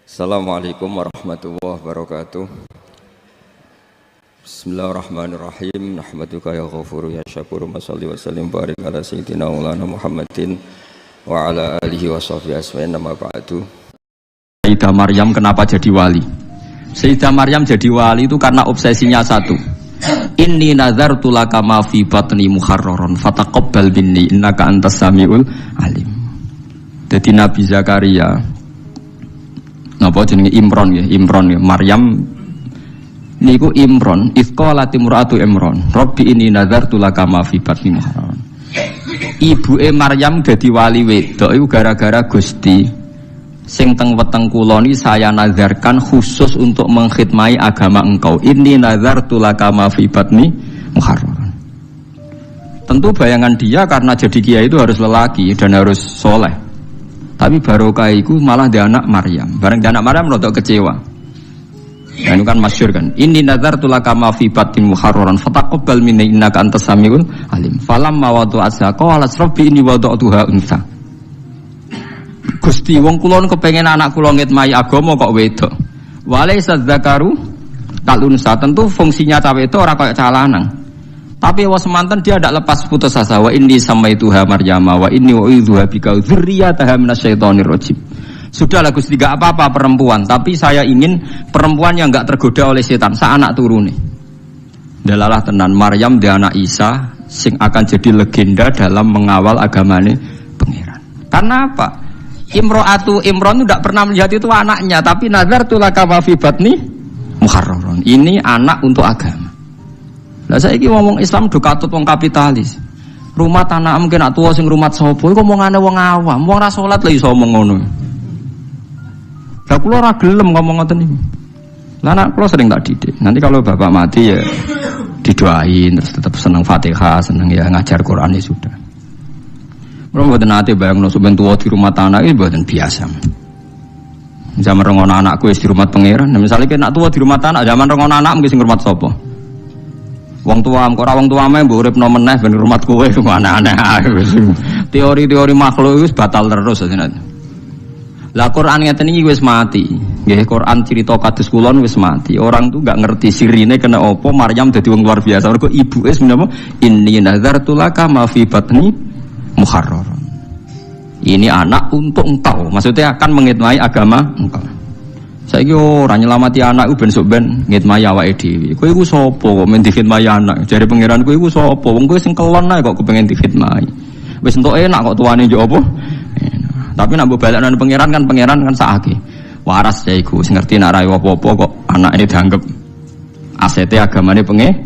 Assalamualaikum warahmatullahi wabarakatuh. Bismillahirrahmanirrahim. Nahmaduka ya ghafuru ya syakuru. Mashalli wa sallim barik ala sayyidina maulana Muhammadin wa ala alihi wa sahbihi asma'in nama ba'du. Sayyidah Maryam kenapa jadi wali? Sayyidah Maryam jadi wali itu karena obsesinya satu. Inni nazartu laka ma fi batni muharraran fataqabbal minni innaka antas samiul alim. Jadi Nabi Zakaria napa jenenge Imron ya, Maryam niku Imron, isqalati muratu Imron, Rabbi inni nazartu laka ma fi batni muharraran. Ibuke Maryam dadi wali wedok iku gara-gara Gusti sing teng weteng kula ni saya nazarkan khusus untuk mengkhidmati agama engkau. Inni nazartu laka ma fi batni muharraran. Tentu bayangan dia karena jadi kiai itu harus lelaki dan harus soleh. Tapi barokah itu malah dia anak Maryam. Bareng dia anak Maryam rodok kecewa. Nah, itu kan masyhur kan. Inni nazartu laka ma fi batin muharraran fataqabbal minni innaka antas samiul alim. Falamma wada'atha qala rabbi inni wada'tuha unsa. Gusti wong kula kepengin anak kula ngitmai agama kok wedok. Walaysa dzakaru kal unsa. Tentu fungsinya cawe itu ora kaya cah lanang. Tapi was semanten dia tidak lepas putus asa. Wa inni samaituha Maryama wa inni u'idzuha bika dzurriyyataha minasyaitonir rajim. Sudahlah Gusti, enggak apa-apa perempuan, tapi saya ingin perempuan yang enggak tergoda oleh setan, sa anak turune. Dalalah tenan Maryam dia anak Isa sing akan jadi legenda dalam mengawal agamane pangeran. Karena apa? Imron tidak pernah melihat itu anaknya, tapi nazartu laka ma fi batni muharraran. Ini anak untuk agama. Lah saiki ngomong Islam do katut wong kapitalis. Rumah tanah mungkin nak tuwa sing rumat sapa iku omongane wong awam, wong ra salat lho iso omong ngono. Lah kula ora gelem ngomong ngoten iki. Lah anak kula sering tak didik. Nanti kalau bapak mati ya didoain terus tetap seneng Fatihah, seneng ya ngajar Quran ya sudah. Kula mboten nate bayangno sampeyan tuwa di rumah tanah iki mboten biasa. Zaman rengono anakku wis di rumah pangeran. Nah, misalnya nek tuwa di rumah tanah zaman rengono anak mungkin sing ngurmat sapa? Wong tua, kok ora wong tuame mbok uripno meneh ben rumah kowe aneh-aneh. Teori-teori makhluk wis batal terus jenengan. Lah Quran ngeten iki wis mati. Nggih Quran cerita kados kula wis mati. Orang tuh enggak ngerti sirine kena apa Maryam dadi wong luar biasa. Mergo ibuke menapa inni nazartu laka ma fi batni muharraran. Ini anak untuk engkau. Maksudnya akan mengitmai agama engkau. Saiki ora nyelamati anak ku ben sok ben ngitmai awake dhewe. Kowe iku sapa kok men dikhidmati anak? Jare pangeran kowe iku sapa? Wong kowe sing kelon ae kok kepengin dikhidmati. Wis entuk enak kok tuane njuk apa? Tapi nek mbok balekno pangeran kan sakake. Waras ya iku sing ngerti nek ora apa-apa kok anake dianggep asete agamane pangeran.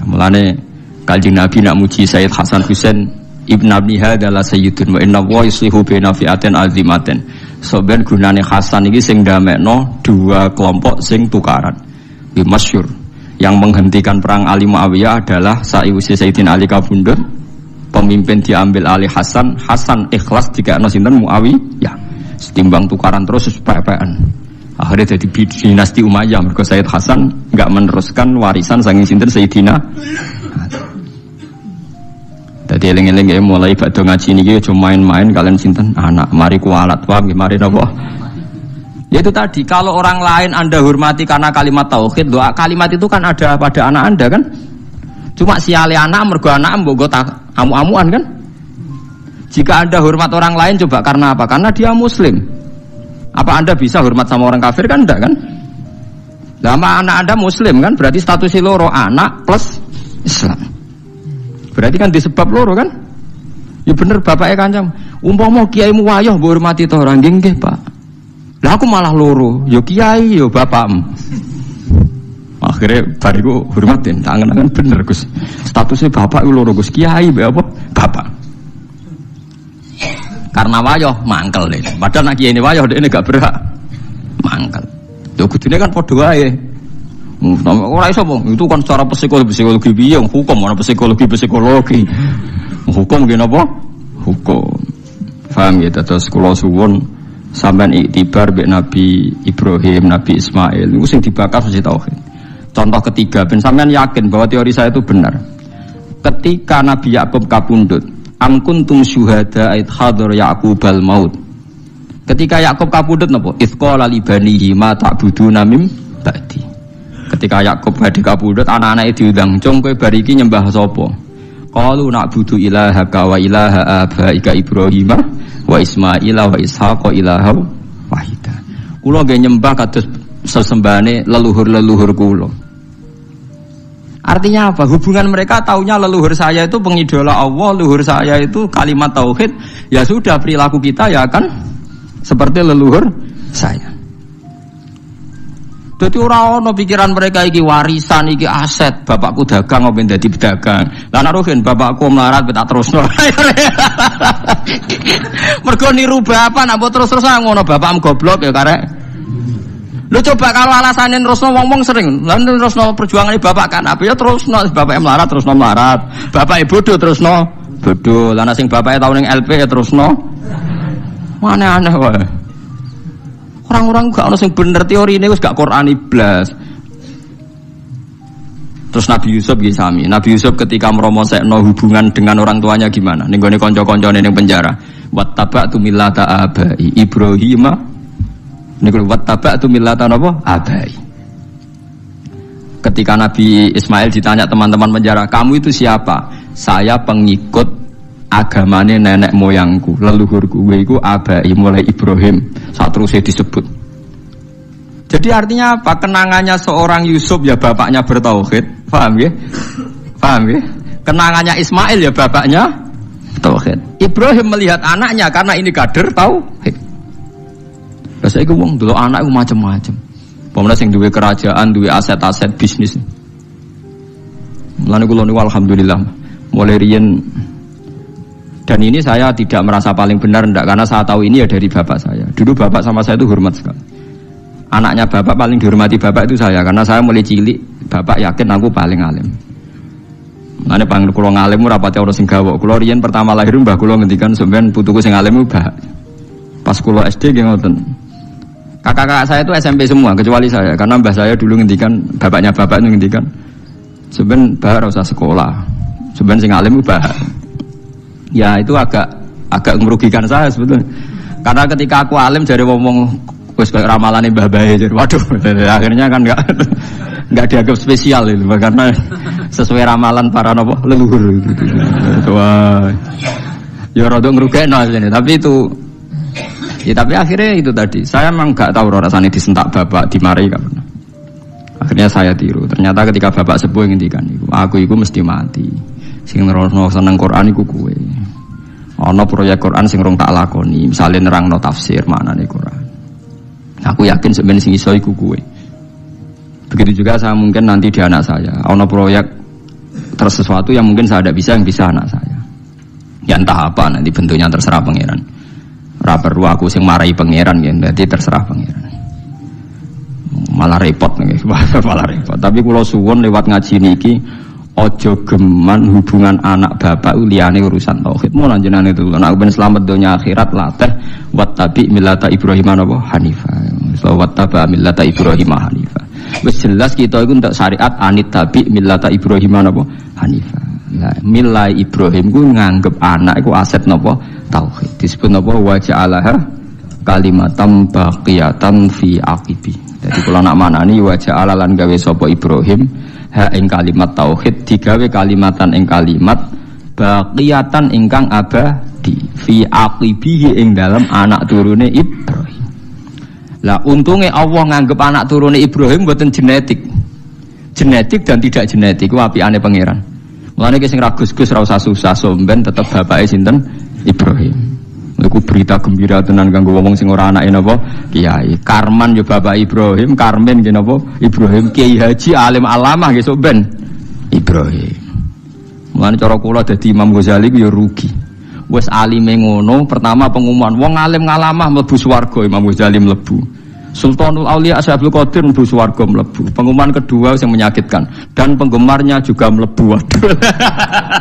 Mulane Kanjeng Nabi nak muji Sayyid Hasan Husain Ibn Abi Hadalah Sayyidun wa inna wa yuslihu baina fi'atin azimatin. Soben gunane Hasan iki sing ndamekno dua kelompok sing tukaran. Iki masyhur. Yang menghentikan perang Ali Muawiyah adalah sa'iwise Sayyidina Ali kabundut. Pemimpin diambil alih Hasan ikhlas dikekno sinten Muawiyah. Setimbang tukaran terus supaya-supayaan. Akhirnya jadi dinasti Umayyah mergo Sayyid Hasan enggak meneruskan warisan saking sinten Sayyidina. Dadi eling-eling ya mulai badhe ngaji niki aja main-main kalian sinten anak mari kualat paham nggih mari napa. Ya itu tadi kalau orang lain Anda hormati karena kalimat tauhid, doa kalimat itu kan ada pada anak Anda kan. Cuma siale anak mergo anak mbok amu-amuan kan. Jika Anda hormat orang lain coba karena apa? Karena dia muslim. Apa Anda bisa hormat sama orang kafir kan enggak kan? Lama anak Anda muslim kan berarti statusnya loro anak plus Islam. Berarti kan disebab loro kan? Ya bener bapaknya kancam. Umpama kiaimu wayah mbok hormati to ora nggih Pak. Lah aku malah loro, ya kiai ya bapakmu. Akhirnya bariku hormatin, tangan-tangan bener Gus. Statusnya bapak itu loro Gus, kiai be apa? Bapak. Karena wayah mangkel deh. Padahal nak kiai ini wayah ini gak berhak mangkel. Lho kudune kan padha wae. Ora iso po, itu kan secara psikologi piye hukum ana psikologi. Hukum nggih napa? Hukum. Paham ya terus kula suwun sampean iktibar mbek Nabi Ibrahim, Nabi Ismail niku sing dibakar mesti tauhid. Contoh ketiga ben sampean yakin bahwa teori saya itu benar. Ketika Nabi Yakub kabundut, am kuntum syuhada id hadar Yaqubal maut. Ketika Yakub kapundhut napa? Itsqala li banihi ma ta'buduna mim ba'di. Ketika Yakub badhe kapundhut anak-anake diundang, "Cung kowe bar iki nyembah sapa?" Qalu na'budu ilahaka wa ilaha abaika Ibrahim wa Ismail wa Ishaq ilaha wahida. Kula nggih nyembah kados sesembahane leluhur-leluhur kula. Artinya apa? Hubungan mereka taunya leluhur saya itu pengidola Allah, leluhur saya itu kalimat tauhid. Ya sudah, perilaku kita ya akan seperti leluhur saya. Jadi orang pikiran mereka iki warisan, iki aset. Bapakku dagang, ngopen dadi pedagang. Lah nek rugen bapakku melarat tak terusno. Mergo niru bapak, nek terus-terusan ngono bapakmu goblok ya karek. Lu coba kalau alasannya terusno wong-wong sering, lalu terusno perjuangan bapak kan apa ya terusno bapak melarat terusno melarat, bapak bodoh terusno bodoh, lalu sing bapak tahun yang LP ya terusno, mana aneh wae. Orang-orang gak ono sing bener teori ini wis gak Quran iblas. Terus Nabi Yusuf nggih sami. Nabi Yusuf ketika meromosekno hubungan dengan orang tuanya gimana? Ning gone kanca-kancane ning penjara. Wattaba'tu millata abai Ibrahim. Niku wattaba'tu millata napa? Abai. Ketika Nabi Ismail ditanya teman-teman penjara, "Kamu itu siapa?" "Saya pengikut agamane nenek moyangku, leluhurku." Iku abai mulai Ibrahim. Saat terusnya disebut. Jadi artinya apa? Kenangannya seorang Yusuf ya bapaknya bertauhid, paham ya? Paham ya? Kenangannya Ismail ya bapaknya tauhid. Ibrahim melihat anaknya karena ini kader tauhid. Lah saiki wong delok anak iku macam-macam. Pemene sing duwe kerajaan, duwe aset-aset bisnis. Mulane kula niku alhamdulillah mulai riyen. Dan ini saya tidak merasa paling benar enggak, karena saya tahu ini ya dari bapak saya. Dulu bapak sama saya itu hormat sekali. Anaknya bapak paling dihormati bapak itu saya, karena saya mulai cilik bapak yakin aku paling alim. Mulane panggil kula ngalim ora pati ora sing gawok. Kula riyen pertama lahir mbah kula ngendikan sampean putuku sing alim mbah. Pas kula SD nggih ngoten. Kakak-kakak saya itu SMP semua kecuali saya, karena mbah saya dulu ngendikan, bapaknya bapak itu ngendikan sampean mbah ora usah sekolah. Sampean sing alim mbah. Ya itu agak merugikan saya sebetulnya. Karena ketika aku alim jadi ngomong wis kayak ramalane Mbah Bae jadi waduh akhirnya kan enggak dianggap spesial itu karena sesuai ramalan para nopo leluhur gitu. Wah. Ya rada ngrugekno asline, tapi itu ya tapi akhirnya itu tadi. Saya memang enggak tahu rasane disentak bapak, dimarahi enggak pernah. Akhirnya saya tiru. Ternyata ketika bapak sepuh ngendikan iku, aku iku mesti mati. Sing nerangno seneng Quran iku kowe. Ana proyek Quran sing rong tak lakoni, misale nerangno tafsir maknane Quran. Aku yakin sebenarnya sing iso iku kowe. Begitu juga saya mungkin nanti di anak saya. Ana proyek sesuatu yang mungkin saya tidak bisa, yang bisa anak saya. Ya entah apa nanti bentuknya terserah pangeran. Ora perlu aku sing marahi pangeran ya, berarti terserah pangeran. Malah repot nih, malah repot. Tapi kula suwun lewat ngaji niki ojo geman hubungan anak bapak liyane urusan tauhid. Mun jenengan itu nek ben selamat donya akhirat latih wattabi millata Ibrahim apa Hanifah. Wattaba millata Ibrahim Hanifah. Wis jelas kita iku untuk syariat anit tabi millata Ibrahim apa Hanifah. Lah milai Ibrahim ku nganggep anak iku aset napa tauhid. Disebut napa wa ja'alaha kalimatam baqiyatan fi aqibi. Jadi kula nak manani wa ja'ala lan gawe sapa Ibrahim ha ing kalimat tauhid digawe kalimatan ing kalimat baqiyatan ingkang abadi fi aqibihi ing dalam anak turune Ibrahim. Lah untungnya Allah nganggep anak turune Ibrahim mboten genetik. Genetik dan tidak genetik ku apikane pangeran. Mulane ki sing ra gus-gus ra usah susah somben tetep bapake sinten Ibrahim. Iku berita gembira tenan kanggo wong sing ora anake napa kiai. Karman yo bapak Ibrahim, Karmen nggih napa Ibrahim, Kiai Haji alim alamah nggih sok ben Ibrahim. Mulane cara kula dadi Imam Ghazali ku yo rugi. Wis alime ngono, pertama pengumuman wong alim ngalamah mlebu swarga, Imam Ghazali mlebu. Sultanul Aulia Syekh Abdul Qadir mlebu swarga mlebu. Pengumuman kedua yang menyakitkan dan penggemarnya juga mlebu. Waduh.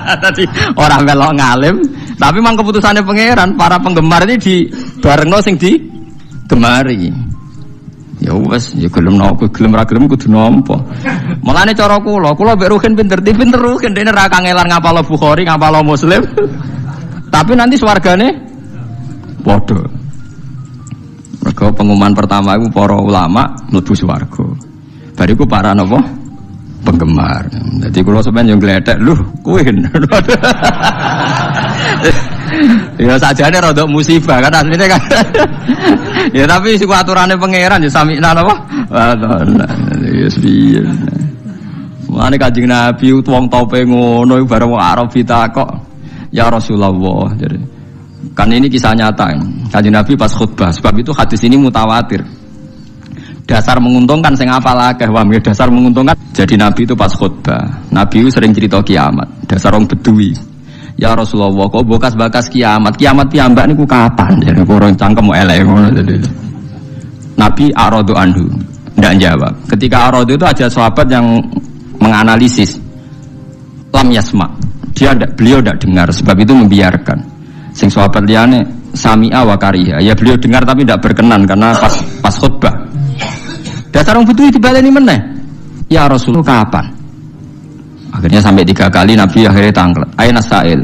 Tadi orang melok ngalim, tapi memang keputusannya pangeran, para penggemar ini di barengno sing di gemari. Ya wes, ya gelem nopo, gelem ra gelem kudu nampa. Mulane cara kula mbek Ruhin pinter Ruhin dene ra kangelan ngapal Bukhari, ngapal Muslim. Tapi nanti swargane padha. swarga, pengumuman pertama itu para ulama mlebu swarga. Bariku para napa? Penggemar. Jadi kula sampeyan yo gledek, lho, kowe. Ya sajane rada musibah kan asline kan. Ya tapi siku aturane pangeran ya samikna napa? Ya piye. Mane Kanjeng Nabi wong tope ngono iku bareng wong Arab ditakok, "Ya Rasulullah." Jadi kan ini kisah nyata. Kanjeng Nabi pas khutbah, sebab itu hadis ini mutawatir. Dasar menguntungkan sing apal akeh wae, dasar menguntungkan. Jadi Nabi itu pas khutbah, Nabi itu sering cerita kiamat. Dasar orang Bedui. Ya Rasulullah, kok bekas-bekas kiamat? Kiamat piyambak niku kapan? Jadi orang cangkem elek ngono jadi. Nabi aradu anhu, ndak jawab. Ketika aradu itu ada sahabat yang menganalisis. Lam yasma. Beliau tidak dengar, sebab itu membiarkan. Sing sahabat liyane sami'a wa kariha. Ya beliau dengar tapi tidak berkenan karena pas khutbah. Dasar orang Bedui dibaleni meneh. Ya Rasulullah kapan? Akhirnya sampai 3 kali Nabi akhirnya tanglet. Aina sa'il.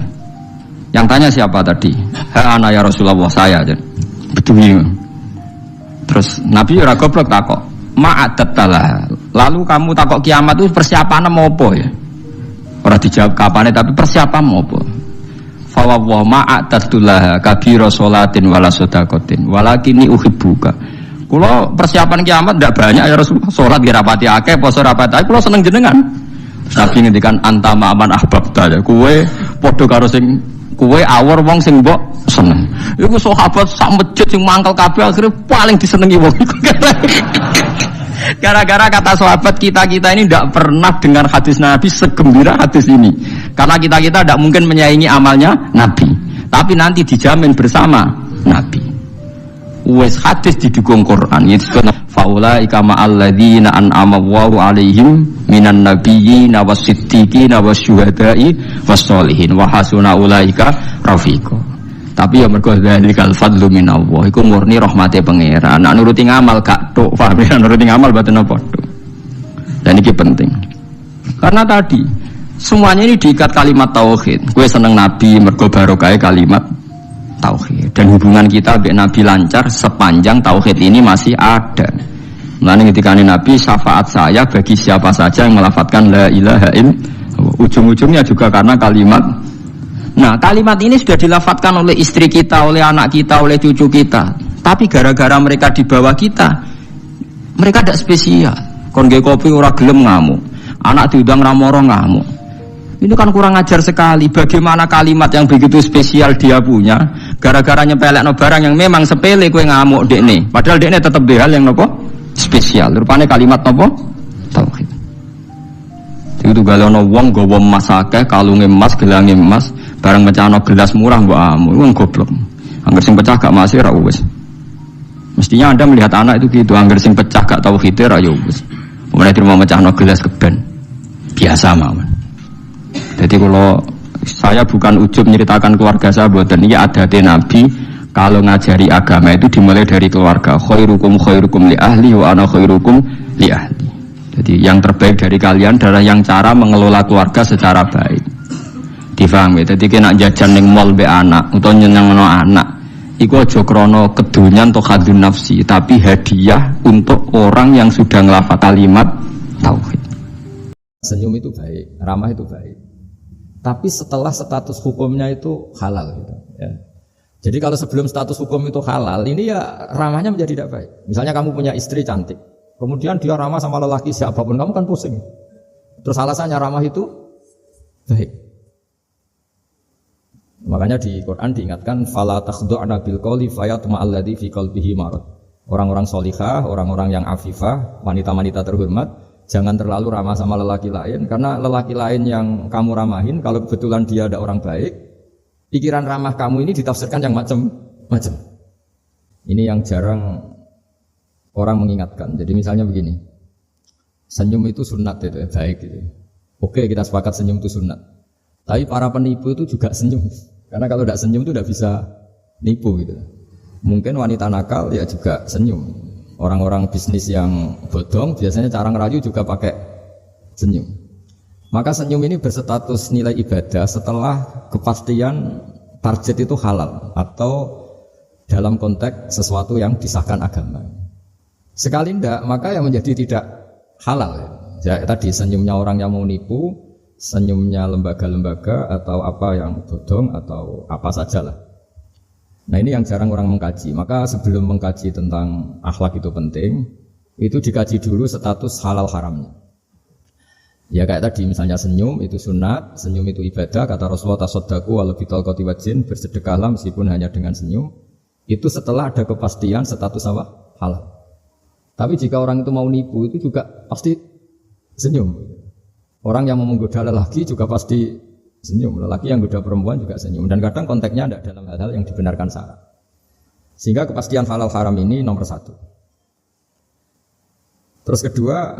Yang tanya siapa tadi? Ha ana ya Rasulullah, saya aja. Bedui. Terus Nabi ora goblok takok. Ma'adattalah. Lalu kamu takok kiamat itu persiapannya mau apa ya? Ora dijawab kapane tapi persiapan mau apa? Fa wa ma'adattalah kabira sholatin wala sedaqatin walakini uhibbuka. Kula persiapan kiamat ndak banyak ya Rasulullah. Salat nggih rapati akeh, poso rapati akeh, kula seneng jenengan. Nabi ngendikan anta ma'aman ahbabta. Kowe padha karo sing kowe awor wong sing mbok seneng. Iku sahabat sak masjid sing mangkel kabeh akhirnya paling disenengi wong iku. Gara-gara kata sahabat kita ini tidak pernah dengar hadis Nabi segembira hadis ini. Karena kita tidak mungkin menyaingi amalnya Nabi. Tapi nanti dijamin bersama Nabi. Wes hadis didukung Quran. Faulaika ma'al ladzina an'ama Allahu 'alaihim minan nabiyyin was-siddiqin wasyuhada'i was-sholihin wa hasuna ulaika rafiqa. Tapi ya mergo dzalikal fadlu minallah iku murni rahmate pangeran. Nek nuruti ngamal gak tok, paham ya, nuruti ngamal mboten apa tok. Dan ini penting. Karena tadi semuanya ini diikat kalimat tauhid. Kowe seneng Nabi mergo barokah kalimat tauhid. Dan hubungan kita dengan Nabi lancar sepanjang tauhid ini masih ada. Mulane ketika Nabi syafaat saya bagi siapa saja yang melafadzkan la ilaha illallah. Ujung-ujungnya juga karena kalimat. Nah, kalimat ini sudah dilafadzkan oleh istri kita, oleh anak kita, oleh cucu kita. Tapi gara-gara mereka di bawah kita, mereka tidak spesial. Kon nggih kopi ora gelem ngamuk. Anak diundang ra moro ngamuk. Ini kan kurang ajar sekali. Bagaimana kalimat yang begitu spesial dia punya, gara-gara nyepelekno barang yang memang sepele kowe ngamuk dekne. Padahal dekne tetap di hal yang nopo spesial. Rupane kalimat nopo tauhid. Itu galono wong nggawa emas akeh, kalunge emas, gelange emas, barang mecahno gelas murah mbok amu. Wong goblok. Angger sing pecah gak masih ra wis. Mestinya Anda melihat anak itu gitu, angger sing pecah gak tauhid ra ya wis. Kemudian dia mau mecahno gelas keben. Biasa mawon. Jadi kalau saya bukan ujub menceritakan keluarga saya, buatan ini adate Nabi. Kalau ngajari agama itu dimulai dari keluarga. Khairukum khairukum li ahli wa ana khairukum li ahli. Jadi yang terbaik dari kalian adalah yang cara mengelola keluarga secara baik. Difahami. Jadi kena jajan ning mall be anak utawa nyenengno anak. Iku aja krana kedunyan atau khadun nafsi, tapi hadiah untuk orang yang sudah ngelafal kalimat tauhid. Senyum itu baik, ramah itu baik. Tapi setelah status hukumnya itu halal gitu, ya. Jadi kalau sebelum status hukum itu halal, ini ya ramahnya menjadi tidak baik. Misalnya kamu punya istri cantik, kemudian dia ramah sama lelaki siapapun, kamu kan pusing. Terus alasannya ramah itu baik. Makanya di Quran diingatkan fala takhdu'na bil qawli fayatma alladzi fi qalbihi marad. Orang-orang solihah, orang-orang yang afifah, wanita-wanita terhormat, jangan terlalu ramah sama lelaki lain, karena lelaki lain yang kamu ramahin, kalau kebetulan dia ada orang baik, pikiran ramah kamu ini ditafsirkan yang macam-macam. Ini yang jarang orang mengingatkan. Jadi misalnya begini, senyum itu sunat itu, baik gitu. Oke, kita sepakat senyum itu sunat. Tapi para penipu itu juga senyum, karena kalau tidak senyum itu tidak bisa nipu gitu. Mungkin wanita nakal ya juga senyum. Orang-orang bisnis yang bodong biasanya cara ngerayu juga pakai senyum. Maka senyum ini berstatus nilai ibadah setelah kepastian target itu halal atau dalam konteks sesuatu yang disahkan agama. Sekali tidak, maka yang menjadi tidak halal. Ya, tadi senyumnya orang yang mau nipu, senyumnya lembaga-lembaga atau apa yang bodong atau apa sajalah. Nah ini yang jarang orang mengkaji. Maka sebelum mengkaji tentang akhlak itu penting, itu dikaji dulu status halal haramnya. Ya kayak tadi misalnya senyum itu sunat, senyum itu ibadah. Kata Rasulullah tasaddaqu walau bitalqati wajhin, bersedekahlah meskipun hanya dengan senyum. Itu setelah ada kepastian status apa? Halal. Tapi jika orang itu mau nipu itu juga pasti senyum. Orang yang mau menggoda lelaki juga pasti senyum. Lelaki yang menggoda perempuan juga senyum. Dan kadang konteksnya tidak dalam hal-hal yang dibenarkan syarak. Sehingga kepastian halal haram ini nomor satu. Terus kedua,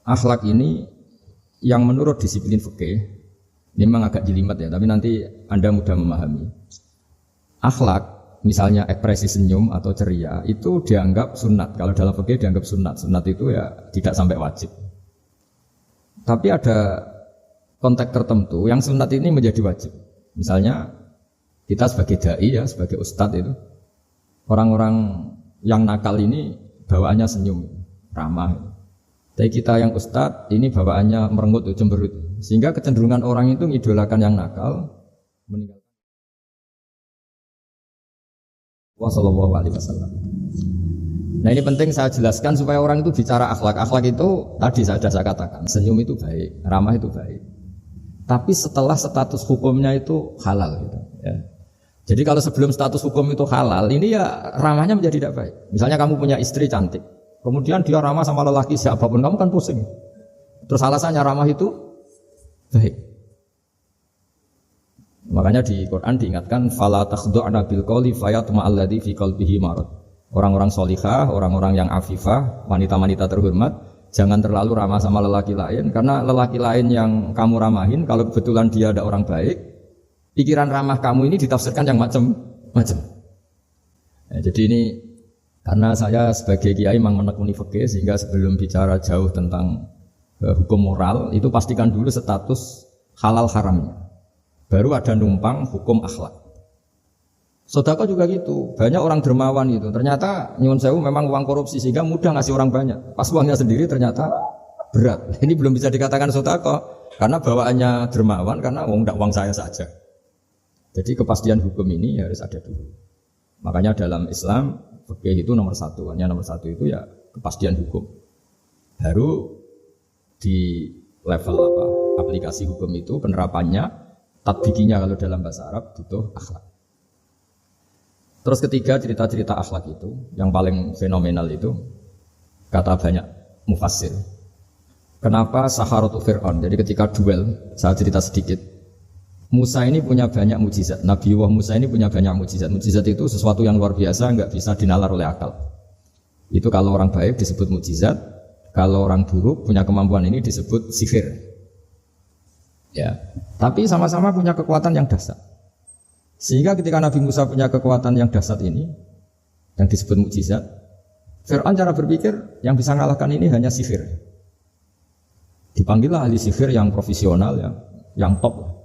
akhlak ini yang menurut disiplin fikih, ini memang agak jelimet ya, tapi nanti Anda mudah memahami. Akhlak, misalnya ekspresi senyum atau ceria, itu dianggap sunat. Kalau dalam fikih dianggap sunat. Sunat itu ya tidak sampai wajib. Tapi ada konteks tertentu yang sunat ini menjadi wajib. Misalnya kita sebagai dai ya, sebagai ustadz itu, orang-orang yang nakal ini bawaannya senyum, ramah. Tapi kita yang ustadz ini bawaannya merengut, cemberut. Sehingga kecenderungan orang itu mengidolakan yang nakal, meninggalkan. Wassallallahu alaihi wasallam. Nah ini penting saya jelaskan supaya orang itu bicara akhlak. Akhlak itu tadi saya katakan, senyum itu baik, ramah itu baik. Tapi setelah status hukumnya itu halal gitu, ya. Jadi kalau sebelum status hukum itu halal, ini ya ramahnya menjadi tidak baik. Misalnya kamu punya istri cantik, kemudian dia ramah sama lelaki siapapun, kamu kan pusing. Terus alasannya ramah itu baik. Makanya di Quran diingatkan fala takhdu'na bil qawli fayatma'alladzi fi qalbihi marad. Orang-orang solihah, orang-orang yang afifah, wanita-wanita terhormat, jangan terlalu ramah sama lelaki lain, karena lelaki lain yang kamu ramahin, kalau kebetulan dia ada orang baik, pikiran ramah kamu ini ditafsirkan yang macam-macam. Ya, jadi ini karena saya sebagai kiai memang menekuni fikih, sehingga sebelum bicara jauh tentang hukum moral, itu pastikan dulu status halal haramnya. Baru ada numpang hukum akhlak. Sedekah juga gitu, banyak orang dermawan itu. Ternyata nyuwun sewu memang uang korupsi sehingga mudah ngasih orang banyak. Pas uangnya sendiri ternyata berat. Ini belum bisa dikatakan sedekah karena bawaannya dermawan, karena uang saya saja. Jadi kepastian hukum ini harus ada dulu. Makanya dalam Islam fikih itu nomor satu. Hanya nomor satu itu ya kepastian hukum. Baru di level apa aplikasi hukum itu penerapannya, tatbikinya kalau dalam bahasa Arab butuh akhlak. Terus ketiga cerita-cerita akhlak itu yang paling fenomenal itu kata banyak mufassir. Kenapa Saharatu Fir'aun? Jadi ketika duel, saya cerita sedikit. Musa ini punya banyak mukjizat. Nabi Musa ini punya banyak mukjizat. Mukjizat itu sesuatu yang luar biasa, nggak bisa dinalar oleh akal. Itu kalau orang baik disebut mukjizat, kalau orang buruk punya kemampuan ini disebut sihir. Ya, tapi sama-sama punya kekuatan yang dahsyat. Sehingga ketika Nabi Musa punya kekuatan yang dahsyat ini, yang disebut mukjizat, Fir'aun cara berpikir yang bisa mengalahkan ini hanya sihir. Dipanggillah ahli sihir yang profesional, yang top.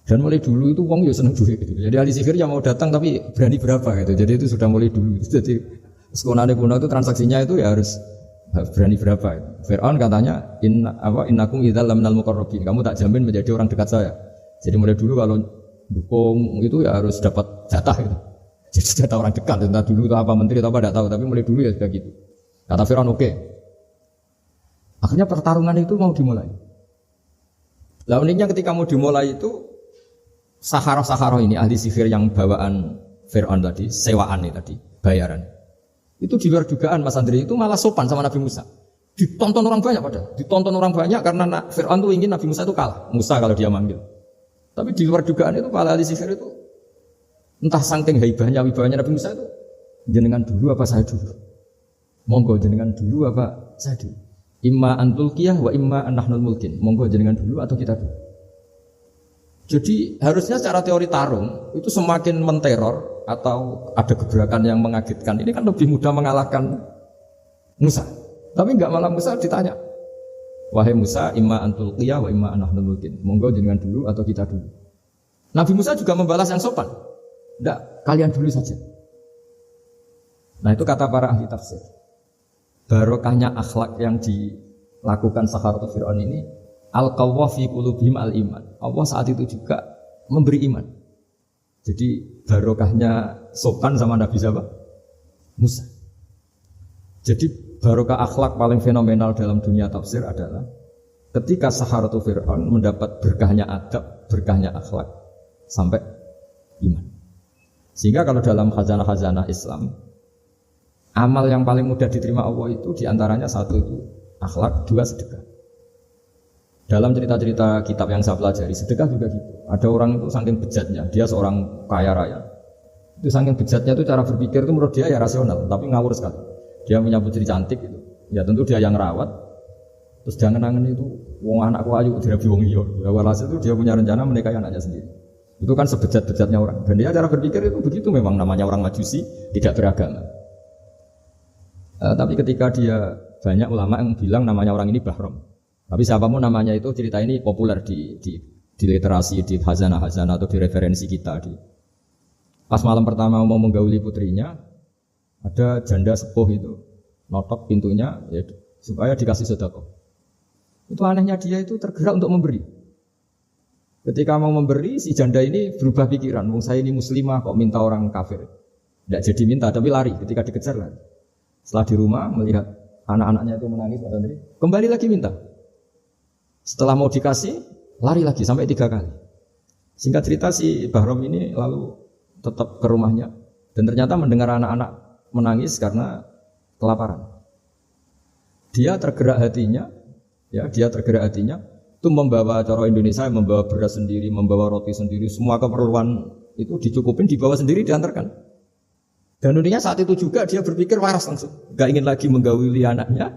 Dan mulai dulu itu wong ya seneng duit gitu. Jadi ahli sihir yang mau datang tapi berani berapa gitu. Jadi itu sudah mulai dulu. Jadi sekolah kuno itu transaksinya itu ya harus berani berapa. Gitu. Fir'aun katanya innakum idzal laminal muqarrabin. Kamu tak jamin menjadi orang dekat saya. Jadi mulai dulu kalau dukung itu ya harus dapat jatah gitu. Jadi jatah orang dekat. Entah dulu itu apa menteri atau apa tidak tahu. Tapi mulai dulu ya sudah gitu. Kata Fir'aun oke. Akhirnya pertarungan itu mau dimulai. Lah uniknya ketika mau dimulai itu Saharoh ini ahli sihir yang bawaan Fir'aun tadi, sewaan nih tadi, bayaran. Itu di luar dugaan Mas Andri itu malah sopan sama Nabi Musa. Ditonton orang banyak padahal. Ditonton orang banyak karena Fir'aun tuh ingin Nabi Musa itu kalah. Musa kalau dia manggil. Tapi di luar dugaan itu para ahli sihir itu entah saking wibahnya Nabi Musa itu jenengan dulu apa saya dulu? Monggo jenengan dulu apa saya dulu? Imma antulkiyah wa imma nahnul mulkin. Monggo jenengan dulu atau kita dulu. Jadi harusnya secara teori tarung itu semakin menteror atau ada gebrakan yang mengagetkan ini kan lebih mudah mengalahkan Musa. Tapi enggak, malah Musa ditanya, wahai Musa, imma antul qiyah wa imma nahnul mulkin. Monggo jenengan dulu atau kita dulu. Nabi Musa juga membalas yang sopan. Enggak, kalian dulu saja. Nah itu kata para ahli tafsir. Barokahnya akhlak yang dilakukan Saharatu Fir'aun ini, al-qawwa fi qulubihim al-iman. Allah saat itu juga memberi iman. Jadi barokahnya sopan sama Nabi siapa? Musa. Jadi barokah akhlak paling fenomenal dalam dunia tafsir adalah ketika Saharatu Fir'aun mendapat berkahnya adab, berkahnya akhlak sampai iman. Sehingga kalau dalam khazanah-khazanah Islam, amal yang paling mudah diterima Allah itu diantaranya satu itu akhlak, dua sedekah. Dalam cerita-cerita kitab yang saya pelajari, sedekah juga gitu. Ada orang itu saking bejatnya, dia seorang kaya raya. Itu saking bejatnya itu cara berpikir itu menurut dia ya rasional, tapi ngawur sekali. Dia punya putri cantik gitu. Ya tentu dia yang rawat. Terus jangan-jangan itu wong anakku ayu dirabi wong liya. Walhasil itu dia punya rencana menikahi anaknya sendiri. Itu kan sebejat-bejatnya orang. Dan dia cara berpikir itu begitu, memang namanya orang Majusi, tidak beragama. Tapi ketika dia, banyak ulama yang bilang namanya orang ini Bahram. Tapi siapapun namanya itu, cerita ini populer di literasi, di khazanah-khazanah atau di referensi kita. Pas malam pertama mau menggauli putrinya, ada janda sepuh itu notok pintunya ya, supaya dikasih sedekah. Itu anehnya dia itu tergerak untuk memberi. Ketika mau memberi, si janda ini berubah pikiran. Wong saya ini muslimah kok minta orang kafir. Tidak jadi minta, tapi lari. Ketika dikejar lari. Setelah di rumah melihat anak-anaknya itu menangis, kembali lagi minta. Setelah mau dikasih, lari lagi sampai 3 kali. Singkat cerita si Bahram ini lalu tetap ke rumahnya dan ternyata mendengar anak-anak menangis karena kelaparan. Dia tergerak hatinya, itu membawa cara Indonesia, membawa beras sendiri, membawa roti sendiri, semua keperluan itu dicukupin, dibawa sendiri, diantarkan. Dan uniknya saat itu juga dia berpikir waras langsung, gak ingin lagi menggauli anaknya,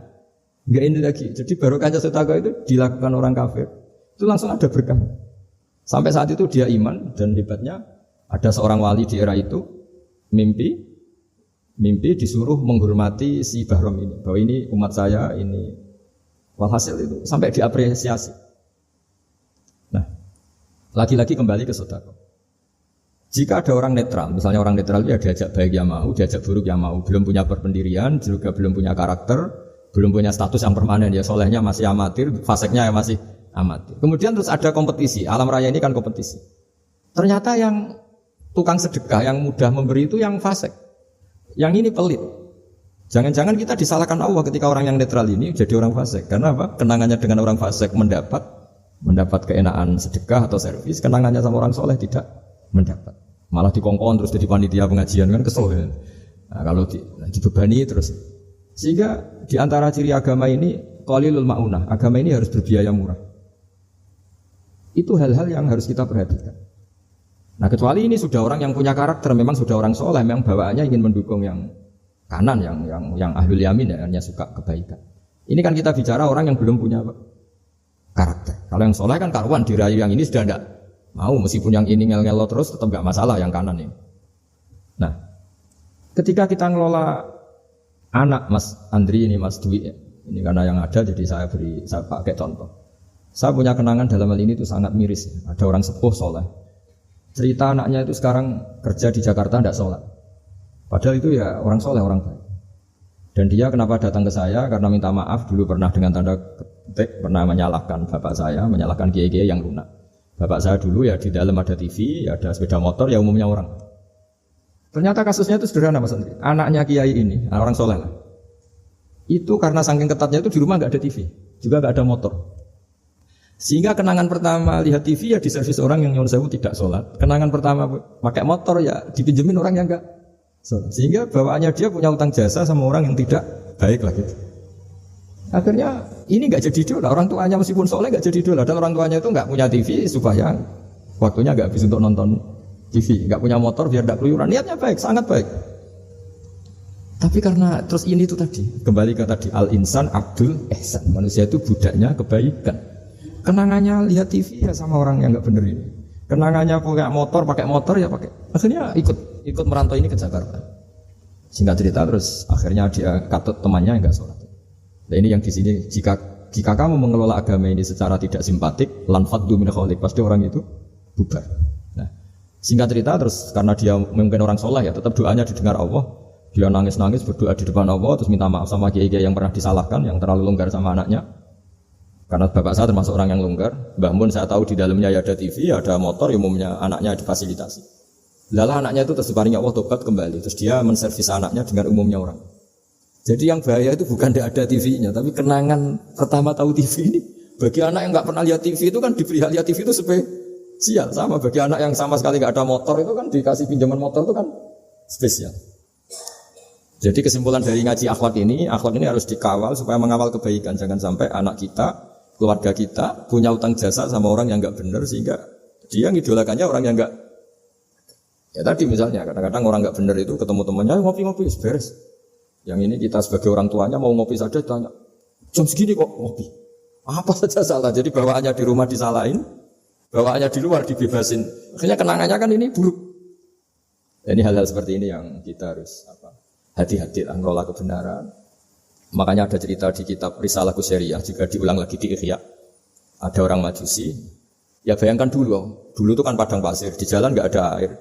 gak ingin lagi. Jadi barokahnya sedekah itu dilakukan orang kafir, itu langsung ada berkah. Sampai saat itu dia iman, dan hebatnya ada seorang wali di era itu mimpi disuruh menghormati si Bahram ini, bahwa ini umat saya, ini walhasil itu sampai diapresiasi. Nah, lagi-lagi kembali ke sedekah. Jika ada orang netral, misalnya orang netral ya diajak baik ya mau, diajak buruk ya mau, belum punya perpendirian, juga belum punya karakter, belum punya status yang permanen, ya solehnya masih amatir, faseknya ya masih amatir. Kemudian terus ada kompetisi, alam raya ini kan kompetisi. Ternyata yang tukang sedekah, yang mudah memberi itu yang fasek, yang ini pelit. Jangan-jangan kita disalahkan Allah ketika orang yang netral ini jadi orang fasek. Karena apa? Kenangannya dengan orang fasek mendapat keenaan sedekah atau servis, kenangannya sama orang soleh tidak mendapat. Malah dikongkon terus jadi panitia pengajian, kan kesel. Nah, kalau dibebani terus. Sehingga di antara ciri agama ini qalilul ma'unah, agama ini harus berbiaya murah. Itu hal-hal yang harus kita perhatikan. Nah, kecuali ini sudah orang yang punya karakter, memang sudah orang soleh, memang bawaannya ingin mendukung yang kanan, yang ahlul yamin, ya, hanya suka kebaikan. Ini kan kita bicara orang yang belum punya karakter. Kalau yang soleh kan karuan, dirayu yang ini sudah tidak mau, meskipun yang ini ngel-ngelo terus tetap nggak masalah yang kanan ini. Nah, ketika kita ngelola anak Mas Andri ini, Mas Dwi ini karena yang ada jadi saya pakai contoh. Saya punya kenangan dalam hal ini itu sangat miris. Ada orang sepuh soleh. Cerita anaknya itu sekarang kerja di Jakarta tidak sholat. Padahal itu ya orang soleh, orang baik. Dan dia kenapa datang ke saya? Karena minta maaf dulu pernah dengan tanda ketik pernah menyalahkan bapak saya, menyalahkan kiai-kiai yang lunak. Bapak saya dulu ya di dalam ada TV, ada sepeda motor, ya umumnya orang. Ternyata kasusnya itu sederhana Mas Andri. Anaknya kiai ini, orang soleh lah. Itu karena saking ketatnya itu di rumah nggak ada TV, juga nggak ada motor. Sehingga kenangan pertama lihat TV ya di servis orang yang nyuwun sewu tidak sholat. Kenangan pertama pakai motor ya dipinjemin orang yang enggak sholat. Sehingga bawaannya dia punya utang jasa sama orang yang tidak baik lah gitu. Akhirnya ini enggak jadi idola. Orang tuanya meskipun soleh enggak jadi idola. Dan orang tuanya itu enggak punya TV supaya waktunya enggak habis untuk nonton TV. Enggak punya motor biar enggak keluyuran. Niatnya baik, sangat baik. Tapi karena terus ini itu tadi kembali ke tadi al-insan abdul ihsan. Manusia itu budaknya kebaikan. Kenangannya lihat TV ya sama orang yang nggak bener ini. Kenangannya punya motor, pakai motor ya pakai. Akhirnya ikut merantau ini ke Jakarta. Singkat cerita terus akhirnya dia katut temannya nggak sholat. Nah ini yang di sini jika kamu mengelola agama ini secara tidak simpatik, lanfaddu min khawlik, pasti orang itu bubar. Nah singkat cerita terus karena dia mungkin orang soleh ya tetap doanya didengar Allah. Dia nangis-nangis berdoa di depan Allah terus minta maaf sama kiai-kiai yang pernah disalahkan, yang terlalu longgar sama anaknya. Karena bapak saya termasuk orang yang longgar. Mbah Mun saya tahu di dalamnya ya ada TV, ada motor, umumnya anaknya difasilitasi. Lalu anaknya itu terus diparingi Allah tobat kembali. Terus dia menservis anaknya dengan umumnya orang. Jadi yang bahaya itu bukan tidak ada TV-nya, tapi kenangan pertama tahu TV ini. Bagi anak yang nggak pernah lihat TV itu kan diberi lihat TV itu spesial. Sama bagi anak yang sama sekali nggak ada motor itu kan dikasih pinjaman motor itu kan spesial. Jadi kesimpulan dari ngaji akhlak ini harus dikawal supaya mengawal kebaikan. Jangan sampai anak kita, keluarga kita punya utang jasa sama orang yang nggak benar sehingga dia ngidolakannya orang yang nggak. Ya tadi misalnya kadang-kadang orang nggak benar itu ketemu temannya ngopi-ngopi beres. Yang ini kita sebagai orang tuanya mau ngopi saja tanya jam segini kok ngopi. Apa saja salah. Jadi bawaannya di rumah disalahin, bawaannya di luar dibebasin. Akhirnya kenangannya kan ini buruk. Ini hal-hal seperti ini yang kita harus hati-hati lah ngelola kebenaran. Makanya ada cerita di kitab Risalah Qusyariyah juga diulang lagi di Ihya. Ada orang Majusi. Ya bayangkan dulu itu kan padang pasir, di jalan nggak ada air,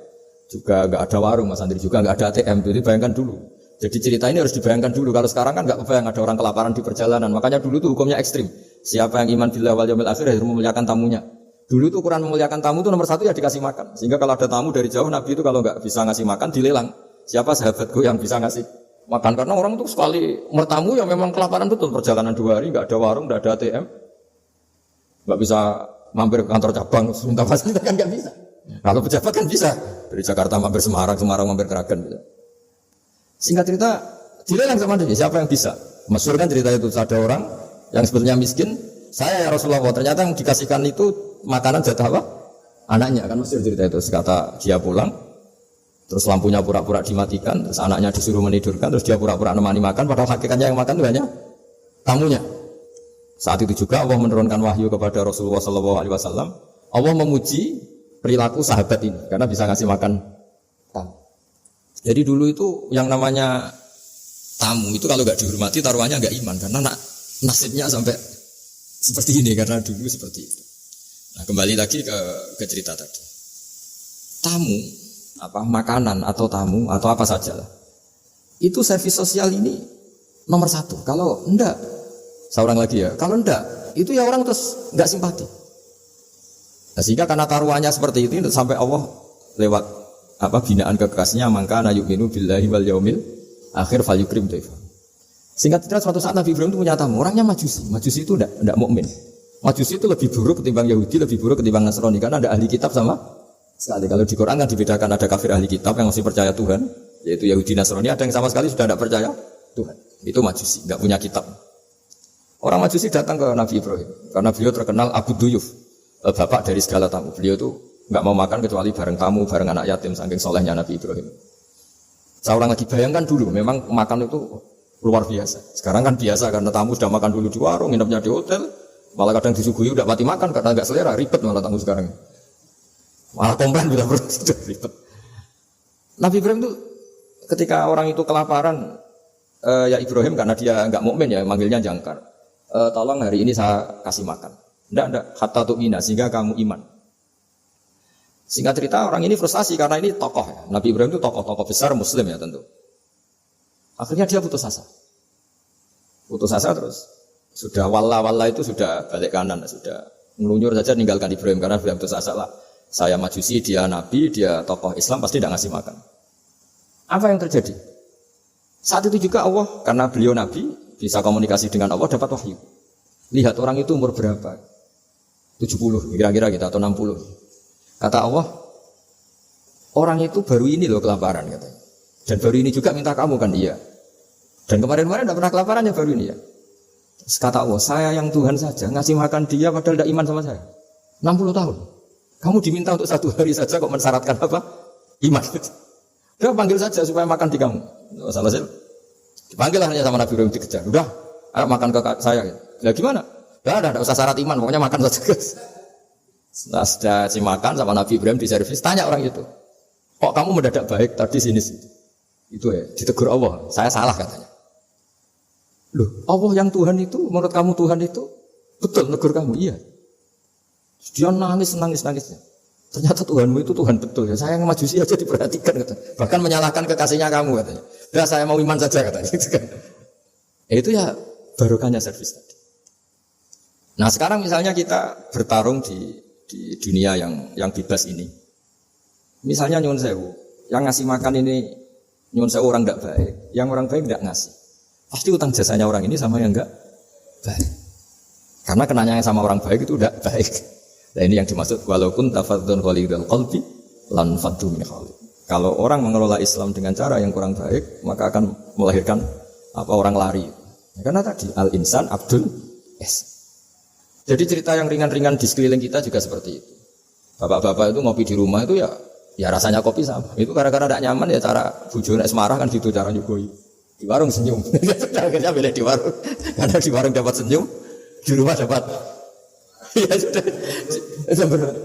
juga nggak ada warung Mas Andri, juga nggak ada ATM. Jadi bayangkan dulu. Jadi cerita ini harus dibayangkan dulu. Kalau sekarang kan nggak kebayang ada orang kelaparan di perjalanan. Makanya dulu itu hukumnya ekstrim. Siapa yang iman billah wal yaumil akhir harus memuliakan tamunya. Dulu itu ukuran memuliakan tamu itu nomor 1 ya dikasih makan. Sehingga kalau ada tamu dari jauh Nabi itu kalau nggak bisa ngasih makan dilelang. Siapa sahabatku yang bisa ngasih makan? Karena orang itu sekali bertamu ya memang kelaparan betul. Perjalanan 2 hari nggak ada warung, nggak ada ATM, nggak bisa mampir ke kantor cabang minta fasilitas kan nggak bisa. Kalau pejabat kan bisa dari Jakarta mampir Semarang, Semarang mampir Kragen bisa. Singkat cerita dilelang sama dia. Siapa yang bisa? Masyhur kan cerita itu ada orang yang sebetulnya miskin. Saya ya Rasulullah, ternyata yang dikasihkan itu makanan jatah apa? Anaknya kan masyhur cerita itu. Sekata dia pulang, terus lampunya pura-pura dimatikan, terus anaknya disuruh menidurkan, terus dia pura-pura nemani makan, padahal hakikatnya yang makan itu hanya tamunya. Saat itu juga Allah menurunkan wahyu kepada Rasulullah SAW. Allah memuji perilaku sahabat ini karena bisa ngasih makan tamu. Jadi dulu itu yang namanya tamu itu kalau nggak dihormati taruhannya nggak iman karena nasibnya sampai seperti ini karena dulu seperti itu. Nah kembali lagi ke cerita tadi. Tamu makanan atau tamu atau apa saja lah. Itu servis sosial ini nomor 1. Kalau enggak, seorang lagi ya. Kalau enggak, itu ya orang terus enggak simpati. Nah, sehingga karena taruhannya seperti itu sampai Allah lewat binaan kekasihnya maka na yu'minu billahi wal yaumil akhir falyukrim dhaifa. Singkat cerita suatu saat Nabi Ibrahim itu punya tamu, orangnya Majusi. Majusi itu enggak mukmin. Majusi itu lebih buruk ketimbang Yahudi, lebih buruk ketimbang Nasrani karena ada ahli kitab sama sekali. Kalau di Quran kan dibedakan ada kafir ahli kitab yang masih percaya Tuhan, yaitu Yahudi Nasrani, ada yang sama sekali sudah tidak percaya Tuhan. Itu Majusi, enggak punya kitab. Orang Majusi datang ke Nabi Ibrahim karena beliau terkenal Abu Duyuf, bapak dari segala tamu. Beliau itu enggak mau makan kecuali bareng tamu, bareng anak yatim, saking solehnya Nabi Ibrahim. Seorang lagi bayangkan dulu, memang makan itu luar biasa. Sekarang kan biasa karena tamu sudah makan dulu di warung, nginepnya di hotel, malah kadang disuguhi udah mati makan karena enggak selera, ribet malah tamu sekarang. Malah komplain bila sudah ribet. Nabi Ibrahim itu ketika orang itu kelaparan, ya Ibrahim karena dia enggak mukmin ya manggilnya jangkar. Tolong hari ini saya kasih makan. Enggak, hatta tu'mina sehingga kamu iman. Singkat cerita orang ini frustasi karena ini tokoh ya. Nabi Ibrahim itu tokoh besar muslim ya tentu. Akhirnya dia putus asa. Putus asa terus. Sudah walla itu sudah balik kanan, sudah ngelunyur saja ninggalkan Ibrahim karena sudah putus asa lah. Saya Majusi, dia Nabi, dia tokoh Islam pasti tidak ngasih makan. Apa yang terjadi? Saat itu juga Allah karena beliau Nabi bisa komunikasi dengan Allah dapat wahyu. Lihat orang itu umur berapa? 70 kira-kira kita atau 60. Kata Allah, orang itu baru ini loh kelaparan katanya. Dan baru ini juga minta kamu kan iya. Dan kemarin-kemarin tidak pernah kelaparan ya baru ini ya. Terus kata Allah, saya yang Tuhan saja ngasih makan dia padahal tidak iman sama saya. 60 tahun. Kamu diminta untuk 1 hari saja kok mensyaratkan apa? Iman. Udah panggil saja supaya makan di kamu. Salah saya. Dipanggil hanya sama Nabi Ibrahim dikejar. Udah, ayo makan ke saya. Lah gimana? Udah, usah syarat iman, pokoknya makan saja guys. Nah, sudah si makan sama Nabi Ibrahim di servis, tanya orang itu, kok kamu mendadak baik tadi sini situ? Itu ya, ditegur Allah, saya salah katanya. Loh, Allah yang Tuhan itu, menurut kamu Tuhan itu, betul negur kamu, iya. Dia nangisnya. Ternyata Tuhanmu itu Tuhan betul ya. Saya yang majusi aja diperhatikan kata. Bahkan menyalahkan kekasihnya kamu katanya. Ya saya mau iman saja katanya. Itu ya barokahnya servis tadi. Nah sekarang misalnya kita bertarung di dunia yang bebas ini. Misalnya nyuwun sewu, yang ngasih makan ini nyuwun sewu orang tidak baik, yang orang baik tidak ngasih. Pasti utang jasanya orang ini sama yang enggak baik. Karena kenanya sama orang baik itu tidak baik. Nah ini yang dimaksud walaupun tafadzun qalidul qalbi lan faddu min khalid. Kalau orang mengelola Islam dengan cara yang kurang baik, maka akan melahirkan orang lari. Karena tadi al-insan abdul es. Jadi cerita yang ringan-ringan di sekeliling kita juga seperti itu. Bapak-bapak itu ngopi di rumah itu ya rasanya kopi sama. Itu gara-gara tidak nyaman ya cara bujone semarah kan gitu cara nyugoi. Di warung senyum. Akhirnya pilih di warung. Karena di warung dapat senyum, di rumah dapat ya sudah.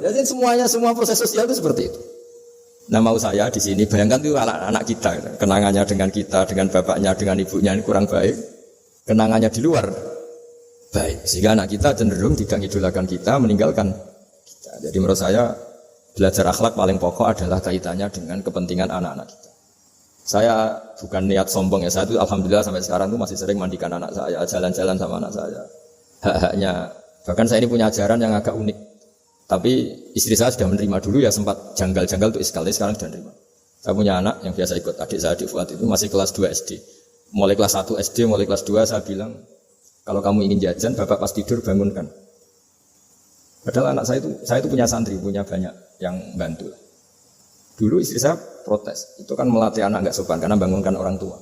Jadi semua proses sosial itu seperti itu. Nah mau saya di sini bayangkan itu anak-anak kita, kenangannya dengan kita, dengan bapaknya, dengan ibunya ini kurang baik. Kenangannya di luar baik, sehingga anak kita cenderung tidak mengidolakan kita, meninggalkan kita. Jadi menurut saya belajar akhlak paling pokok adalah kaitannya dengan kepentingan anak-anak kita. Saya bukan niat sombong ya, saya itu alhamdulillah sampai sekarang itu masih sering mandikan anak saya, jalan-jalan sama anak saya. Hak-haknya, bahkan saya ini punya ajaran yang agak unik. Tapi istri saya sudah menerima dulu ya, sempat janggal-janggal untuk iskal, sekarang sudah menerima. Saya punya anak yang biasa ikut adik saya di Fuad itu masih kelas 2 SD. Mulai kelas 1 SD, mulai kelas 2 saya bilang, kalau kamu ingin jajan, bapak pas tidur bangunkan. Padahal anak saya itu punya santri, punya banyak yang bantu. Dulu istri saya protes, itu kan melatih anak nggak sopan karena bangunkan orang tua.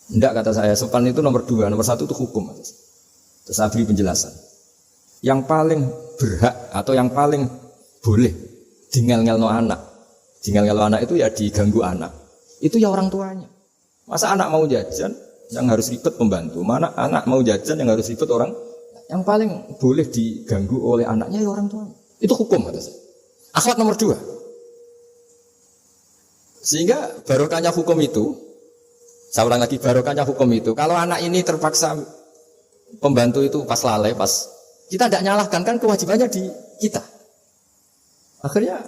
Enggak, kata saya, sopan itu nomor 2, nomor 1 itu hukum. Terus saya beri penjelasan. Yang paling berhak atau yang paling boleh ngel-ngelno anak itu ya diganggu anak. Itu ya orang tuanya. Masa anak mau jajan yang harus ribet pembantu, mana anak mau jajan yang harus ribet orang. Yang paling boleh diganggu oleh anaknya ya orang tuanya. Itu hukum kata saya. Akhlak nomor 2. Sehingga barokahnya hukum itu, saya ulang lagi, barokahnya hukum itu, kalau anak ini terpaksa pembantu itu pas lalai, pas kita tidak nyalahkan, kan kewajibannya di kita. Akhirnya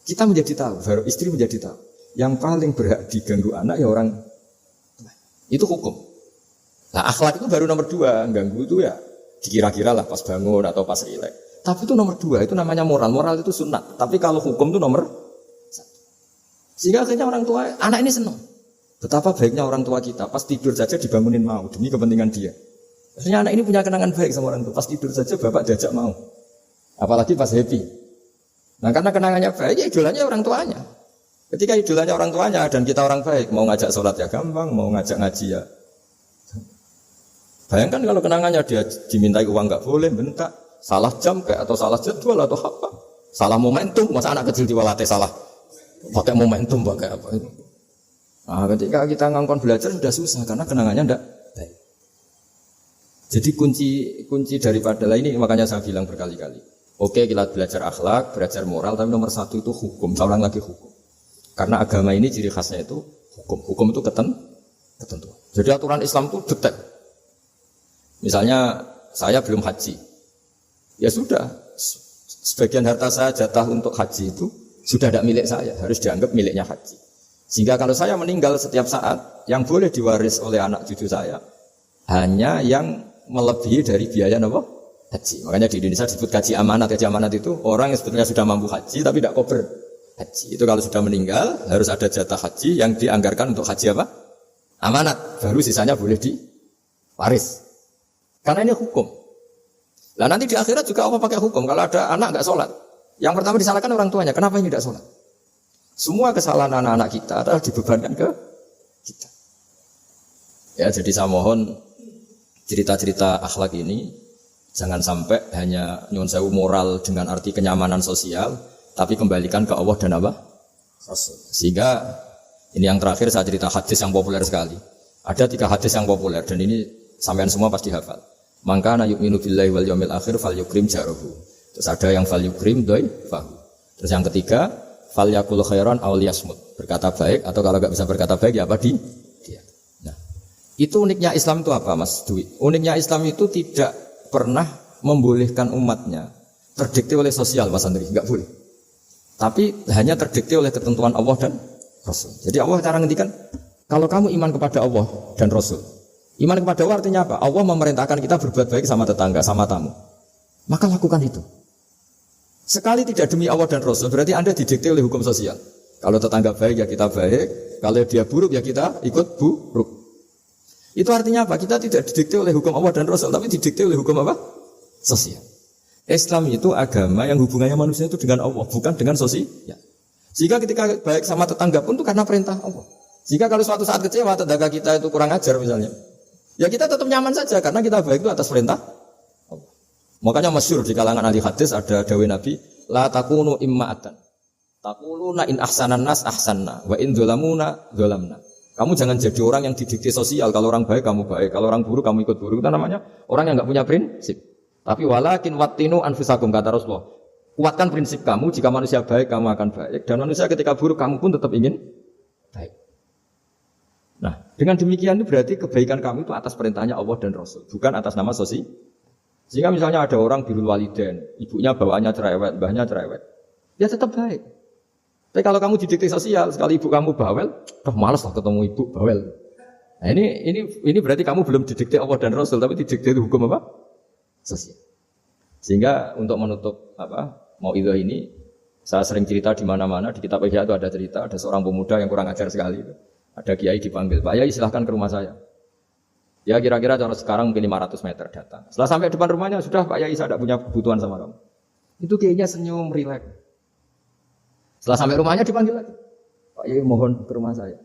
kita menjadi tahu, baru istri menjadi tahu, yang paling berhak diganggu anak ya orang. Itu hukum. Nah akhlak itu baru nomor 2, ganggu itu ya dikira-kira lah pas bangun atau pas rileks. Tapi itu nomor 2, itu namanya moral. Moral itu sunat. Tapi kalau hukum itu nomor 1. Sehingga akhirnya orang tua, anak ini senang. Betapa baiknya orang tua kita, pas tidur saja dibangunin mau demi kepentingan dia. Akhirnya anak ini punya kenangan baik sama orang tua. Pas tidur saja bapak diajak mau. Apalagi pas happy. Nah karena kenangannya baik, ya idolanya orang tuanya. Ketika idolanya orang tuanya dan kita orang baik, mau ngajak sholat ya gampang, mau ngajak ngaji ya. Bayangkan kalau kenangannya dia dimintai uang nggak boleh, bentak, salah jam kayak atau salah jadwal atau apa, salah momentum, masa anak kecil diwalatih salah pakai momentum pakai apa itu. Nah, ketika kita ngangkon belajar sudah susah karena kenangannya enggak baik. Jadi kunci daripada ini makanya saya bilang berkali-kali. Oke, kita belajar akhlak, belajar moral, tapi nomor 1 itu hukum. Saya ulang lagi hukum. Karena agama ini ciri khasnya itu hukum. Hukum itu ketentuan. Jadi aturan Islam itu detail. Misalnya saya belum haji. Ya sudah, sebagian harta saya jatah untuk haji itu sudah tidak milik saya, harus dianggap miliknya haji. Sehingga kalau saya meninggal setiap saat, yang boleh diwaris oleh anak cucu saya hanya yang melebihi dari biaya haji. Makanya di Indonesia disebut gaji amanat. Gaji amanat itu orang yang sebetulnya sudah mampu haji tapi tidak kober haji. Itu kalau sudah meninggal harus ada jatah haji yang dianggarkan untuk haji apa? Amanat. Baru sisanya boleh diwaris. Karena ini hukum. Nah nanti di akhirat juga Allah pakai hukum. Kalau ada anak nggak sholat, yang pertama disalahkan orang tuanya. Kenapa ini tidak sholat? Semua kesalahan anak-anak kita adalah dibebankan ke kita. Ya jadi saya mohon cerita-cerita akhlak ini jangan sampai hanya nyuwun sewu moral dengan arti kenyamanan sosial, tapi kembalikan ke Allah dan apa? Rasul. Sehingga ini yang terakhir saya cerita hadis yang populer sekali. Ada 3 hadis yang populer dan ini sampean semua pasti hafal. Maka na yu'minu billahi wal yawmil akhir fal yukrim jarahu. Terus ada yang fal yukrim dhaifahu. Terus yang ketiga fal yakul khairan aw liyasmut. Berkata baik atau kalau enggak bisa berkata baik ya apa dia. Nah, itu uniknya Islam itu apa Mas Dwi? Uniknya Islam itu tidak pernah membolehkan umatnya terdikte oleh sosial Mas Andri, enggak boleh. Tapi hanya terdikte oleh ketentuan Allah dan Rasul. Jadi Allah cara ngendikan, kalau kamu iman kepada Allah dan Rasul. Iman kepada Allah artinya apa? Allah memerintahkan kita berbuat baik sama tetangga, sama tamu. Maka lakukan itu. Sekali tidak demi Allah dan Rasul, berarti Anda didikte oleh hukum sosial. Kalau tetangga baik ya kita baik, kalau dia buruk ya kita ikut buruk. Itu artinya apa? Kita tidak didikte oleh hukum Allah dan Rasul, tapi didikte oleh hukum apa? Sosial. Islam itu agama yang hubungannya manusia itu dengan Allah, bukan dengan sosial. Sehingga ketika baik sama tetangga pun itu karena perintah Allah. Jika kalau suatu saat kecewa tetangga kita itu kurang ajar misalnya, ya kita tetap nyaman saja karena kita baik itu atas perintah Allah. Makanya masyhur di kalangan ahli hadis ada dawuh Nabi, la takunu imma'atan. Taquluna in ahsanan nas ahsanna wa in dzalamuna dzalamna. Kamu jangan jadi orang yang didikte sosial. Kalau orang baik kamu baik, kalau orang buruk kamu ikut buruk. Itu namanya orang yang enggak punya prinsip. Tapi walakin wattinu anfusakum, kata Rasulullah. Kuatkan prinsip kamu, jika manusia baik kamu akan baik, dan manusia ketika buruk kamu pun tetap ingin baik. Nah, dengan demikian itu berarti kebaikan kamu itu atas perintahnya Allah dan Rasul, bukan atas nama sosial. Sehingga misalnya ada orang birrul walidain, ibunya bawaannya cerewet, mbahnya cerewet, ya tetap baik. Tapi kalau kamu didikte sosial, sekali ibu kamu bawel, malas lah ketemu ibu bawel. Nah, ini berarti kamu belum didikte Allah dan Rasul, tapi didikte hukum apa? Sosial. Sehingga untuk menutup mauidhah ini, saya sering cerita di mana-mana di kitab Ihya itu ada cerita, ada seorang pemuda yang kurang ajar sekali itu. Ada kiai dipanggil, Pak Yai silahkan ke rumah saya. Ya kira-kira kalau sekarang mungkin 500 meter datang. Setelah sampai depan rumahnya, sudah Pak Yai saya tidak punya kebutuhan sama kamu. Itu kiainya senyum, rileks. Setelah sampai rumahnya dipanggil lagi, Pak Yai mohon ke rumah saya.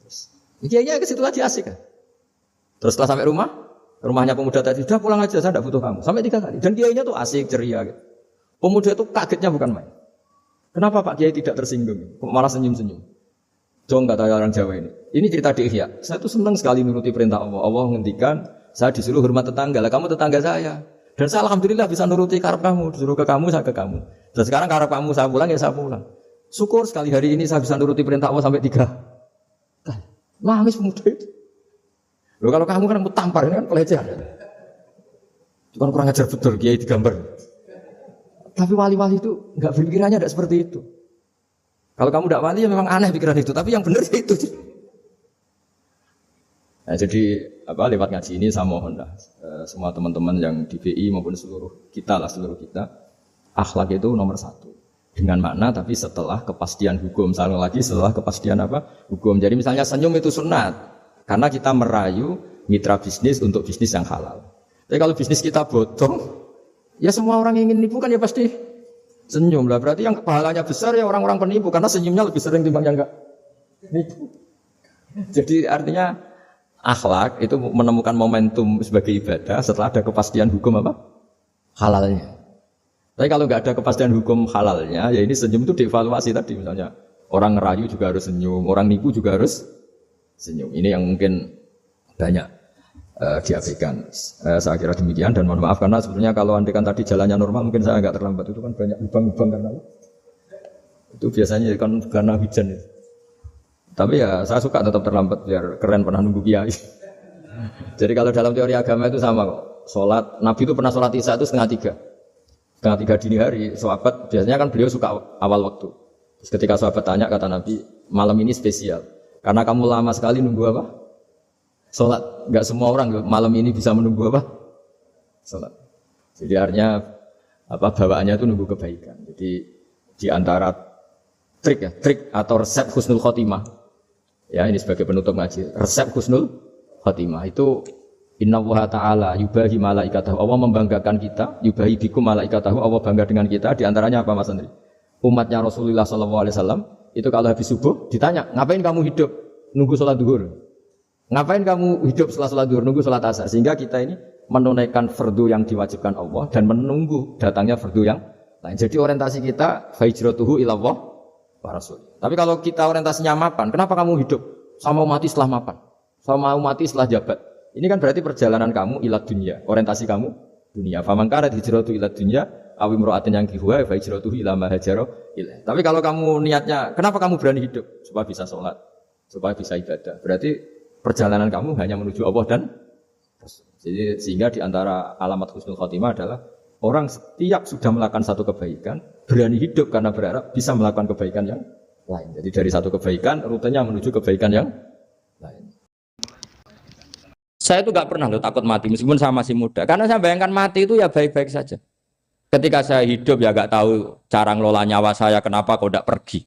Terus kiainya ke situ lagi asik kan. Terus setelah sampai rumahnya pemuda tadi, sudah pulang aja, saya tidak butuh kamu. Sampai 3 kali. Dan kiainya tuh asik, ceria. Gitu. Pemuda itu kagetnya bukan main. Kenapa Pak Kiai tidak tersinggung? Malah senyum-senyum. Jong kata orang Jawa ini. Ini cerita di Ihya. Saya tuh senang sekali menuruti perintah Allah. Allah ngendikan, saya disuruh hormat tetangga. Lah kamu tetangga saya. Dan saya alhamdulillah bisa nuruti karep kamu. Disuruh ke kamu, saya ke kamu. Dan sekarang karep kamu saya pulang, ya saya pulang. Syukur sekali hari ini saya bisa nuruti perintah Allah sampai 3 kali. Nangis pemuda itu. Loh, kalau kamu kan tampar, ini kan pelecehan. Cuma kurang ajar betul, kiai digambar. Tapi wali-wali itu enggak berpikirannya tidak seperti itu. Kalau kamu tidak wali ya memang aneh pikiran itu, tapi yang benar itu. Nah, jadi lewat ngaji ini saya mohon semua teman-teman yang di BI maupun seluruh kita, akhlak itu nomor 1. Dengan makna tapi setelah kepastian hukum. Setelah kepastian hukum. Jadi misalnya senyum itu sunat. Karena kita merayu mitra bisnis untuk bisnis yang halal. Tapi kalau bisnis kita bodong, ya semua orang yang ingin nipu kan ya pasti senyum lah. Berarti yang pahalanya besar ya orang-orang penipu, karena senyumnya lebih sering timbang yang enggak nipu. Jadi artinya akhlak itu menemukan momentum sebagai ibadah setelah ada kepastian hukum halalnya. Tapi kalau enggak ada kepastian hukum halalnya, ya ini senyum itu dievaluasi tadi. Misalnya orang ngerayu juga harus senyum, orang nipu juga harus senyum. Ini yang mungkin banyak diabaikan. Saya kira demikian dan mohon maaf karena sebenarnya kalau andaikan tadi jalannya normal mungkin saya agak terlambat. Itu kan banyak lubang-lubang karena itu biasanya kan karena hujan itu. Tapi ya saya suka tetap terlambat biar keren pernah nunggu kiai. Jadi kalau dalam teori agama itu sama kok. Sholat, Nabi itu pernah sholat Isya itu setengah 3 dini hari. Sahabat biasanya kan beliau suka awal waktu. Terus ketika sahabat tanya kata Nabi, malam ini spesial. Karena kamu lama sekali nunggu sholat. Enggak semua orang malam ini bisa menunggu sholat. Jadi artinya bawaannya itu nunggu kebaikan. Jadi di antara trik atau resep husnul khotimah. Ya ini sebagai penutup ngaji. Resep husnul khotimah itu innallaha ta'ala yubahi malaikatahu. Allah membanggakan kita, yubahi bikum malaikatahu. Allah bangga dengan kita. Di antaranya apa Mas Andri? Umatnya Rasulullah SAW itu kalau habis subuh ditanya, ngapain kamu hidup? Nunggu sholat duhur. Ngapain kamu hidup setelah sholat duhur? Nunggu sholat asar. Sehingga kita ini menunaikan fardu yang diwajibkan Allah dan menunggu datangnya fardu yang lain. Jadi orientasi kita fahijratuhu ilallah wa rasul. Tapi kalau kita orientasinya mapan, kenapa kamu hidup? Saya mau mati setelah mapan. Saya mau mati setelah jabat. Ini kan berarti perjalanan kamu ila dunia. Orientasi kamu dunia. Faman kana hijratu ila dunya aw imra'atin yang kihuwa fa hijratuhu ila ma hajara ilaih. Tapi kalau kamu niatnya, kenapa kamu berani hidup? Supaya bisa sholat, supaya bisa ibadah. Berarti perjalanan kamu hanya menuju Allah dan Rasul. Jadi sehingga di antara alamat husnul khotimah adalah Orang setiap sudah melakukan satu kebaikan, berani hidup karena berharap bisa melakukan kebaikan yang lain. Jadi dari satu kebaikan, rutenya menuju kebaikan yang lain. Saya itu gak pernah loh takut mati, meskipun saya masih muda. Karena saya bayangkan mati itu ya baik-baik saja. Ketika saya hidup ya gak tahu cara ngelola nyawa saya, kenapa kok gak pergi.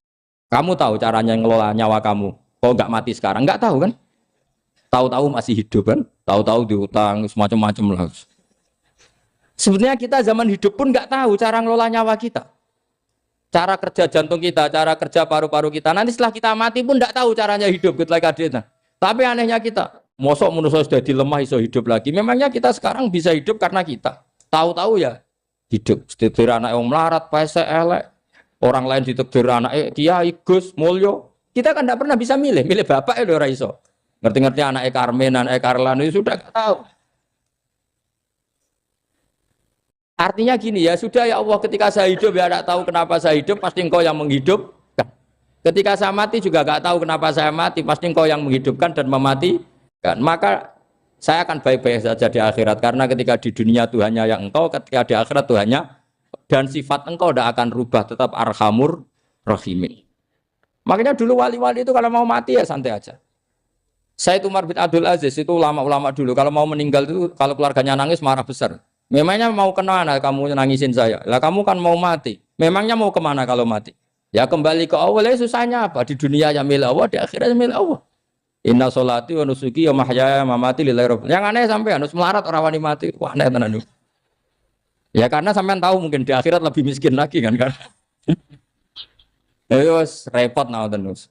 Kamu tahu caranya ngelola nyawa kamu, kok gak mati sekarang? Gak tahu kan? Tahu-tahu masih hidup kan? Tahu-tahu diutang, semacam-macam lah. Sebetulnya kita zaman hidup pun nggak tahu cara ngelola nyawa kita, cara kerja jantung kita, cara kerja paru-paru kita. Nanti setelah kita mati pun nggak tahu caranya hidup gitu lagi. Tapi anehnya kita, mosok manusia sudah dilemah iso hidup lagi. Memangnya kita sekarang bisa hidup karena kita tahu-tahu ya hidup. Ditekdir anak yang melarat, pese elek, orang lain ditekdir anak Kiai Gus Mulyo. Kita kan nggak pernah bisa milih bapak ya ora iso. Ngerti-ngerti anak Karmen, anak Karlan itu sudah nggak tahu. Artinya gini ya, sudah ya Allah, ketika saya hidup ya tidak tahu kenapa saya hidup, pasti engkau yang menghidupkan. Ketika saya mati juga tidak tahu kenapa saya mati, pasti engkau yang menghidupkan dan mematikan. Maka saya akan baik-baik saja di akhirat, karena ketika di dunia Tuhannya yang engkau, ketika di akhirat Tuhannya, dan sifat engkau tidak akan rubah, tetap arhamur rahimin. Makanya dulu wali-wali itu kalau mau mati ya santai aja. Saya itu Umar bin Abdul Aziz, itu ulama-ulama dulu, kalau mau meninggal itu, kalau keluarganya nangis marah besar. Memangnya mau kemana kamu nangisin saya? Lah kamu kan mau mati. Memangnya mau kemana kalau mati? Ya kembali ke Allah. Ya susahnya apa? Di dunia ya milik Allah, di akhirat milik Allah. Inna sholati wa nusuki wa mahyaya wa mamati lillahi rabbil. Yang aneh sampai harus melarat orang wani mati. Wah aneh tenan. Ya karena sampean tahu mungkin di akhirat lebih miskin lagi kan. Terus repot terus.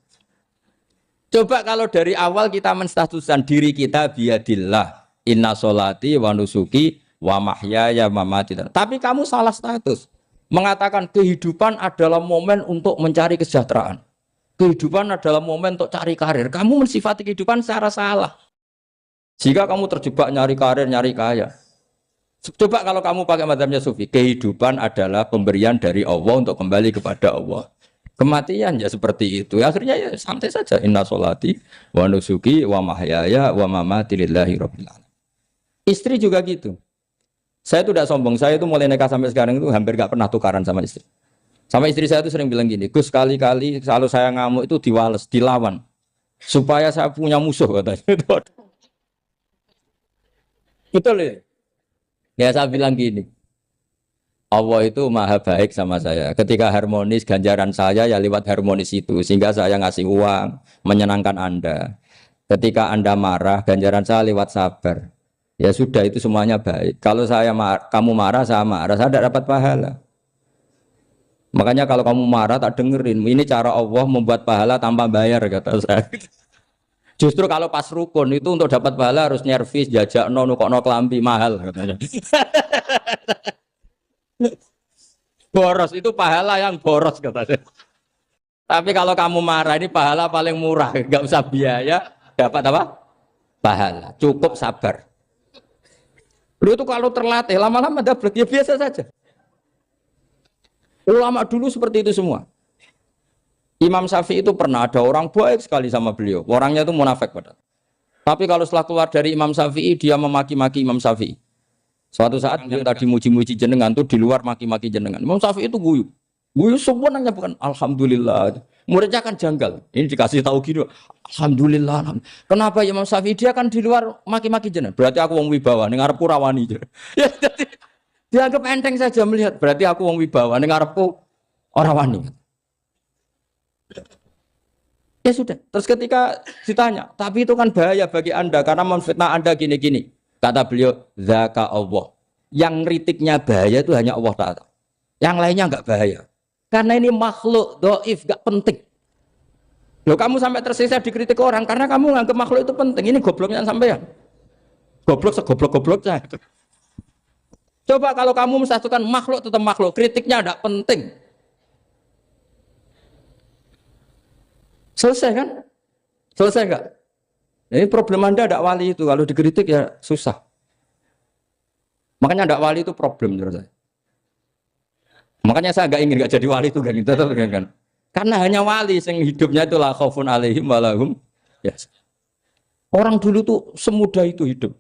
Coba kalau dari awal kita menstatuskan diri kita biadillah. Inna sholati wa nusuki wa mahyaya mamati. Tapi kamu salah status. Mengatakan kehidupan adalah momen untuk mencari kesejahteraan. Kehidupan adalah momen untuk cari karir. Kamu mensifati kehidupan secara salah. Jika kamu terjebak nyari karir, nyari kaya. Coba kalau kamu pakai mazhabnya Sufi, kehidupan adalah pemberian dari Allah untuk kembali kepada Allah. Kematian ya seperti itu. Akhirnya ya santai saja. Inna sholati wa nusuki wa mahyaya wa mamati lillahi rabbil alamin. Istri juga gitu. Saya itu tidak sombong, saya itu mulai nikah sampai sekarang itu hampir gak pernah tukaran sama istri. Sama istri saya itu sering bilang gini, Gus kali-kali kalau saya ngamuk itu diwales, dilawan. Supaya saya punya musuh katanya. Betul ya? Ya saya bilang gini, Allah itu maha baik sama saya. Ketika harmonis, ganjaran saya ya lewat harmonis itu. Sehingga saya ngasih uang, menyenangkan Anda. Ketika Anda marah, ganjaran saya lewat sabar. Ya sudah itu semuanya baik. Kalau kamu marah, saya tidak dapat pahala. Makanya kalau kamu marah tak dengerin. Ini cara Allah membuat pahala tanpa bayar kata saya. Justru kalau pas rukun itu untuk dapat pahala harus nyervis, jajak nukokno kelambi mahal katanya. Boros itu pahala yang boros katanya. Tapi kalau kamu marah ini pahala paling murah, nggak usah biaya, dapat apa? Pahala. Cukup sabar. Lu itu kalau terlatih lama-lama dapat ya biasa saja. Ulama dulu seperti itu semua. Imam Syafi'i itu pernah ada orang baik sekali sama beliau. Orangnya itu munafik padahal. Tapi kalau setelah keluar dari Imam Syafi'i dia memaki-maki Imam Syafi'i. Suatu saat beliau tadi muji-muji jenengan tuh di luar maki-maki jenengan. Imam Syafi'i itu guyu. Guyu semua nanya bukan alhamdulillah. Muridnya kan janggal. Ini dikasih tahu gitu. Alhamdulillah. Kenapa Imam Syafi'i dia kan di luar maki-maki jenengan? Berarti aku wong wibawa ning ngarepku rawani. Ya jadi dianggap enteng saja melihat. Berarti aku wong wibawa ning ngarepku ora wani. Ya sudah. Terus ketika ditanya, tapi itu kan bahaya bagi Anda karena memfitnah Anda gini-gini. Kata beliau, zaka Allah. Yang kritiknya bahaya itu hanya Allah Ta'ala. Yang lainnya enggak bahaya. Karena ini makhluk dhaif, enggak penting. Loh kamu sampai tersisa dikritik orang karena kamu nganggap makhluk itu penting. Ini gobloknya sampean. Goblok segoblok-gobloknya. Coba kalau kamu mensatukan makhluk tetap makhluk, kritiknya enggak penting. Selesai kan? Selesai enggak? Ini problem Anda ada wali itu, kalau dikritik ya susah. Makanya ada wali itu problem menurut saya. Makanya saya enggak jadi wali itu kan. Karena hanya wali yang hidupnya itu la khaufun alaihim walahum. Yes. Orang dulu tuh semudah itu hidup.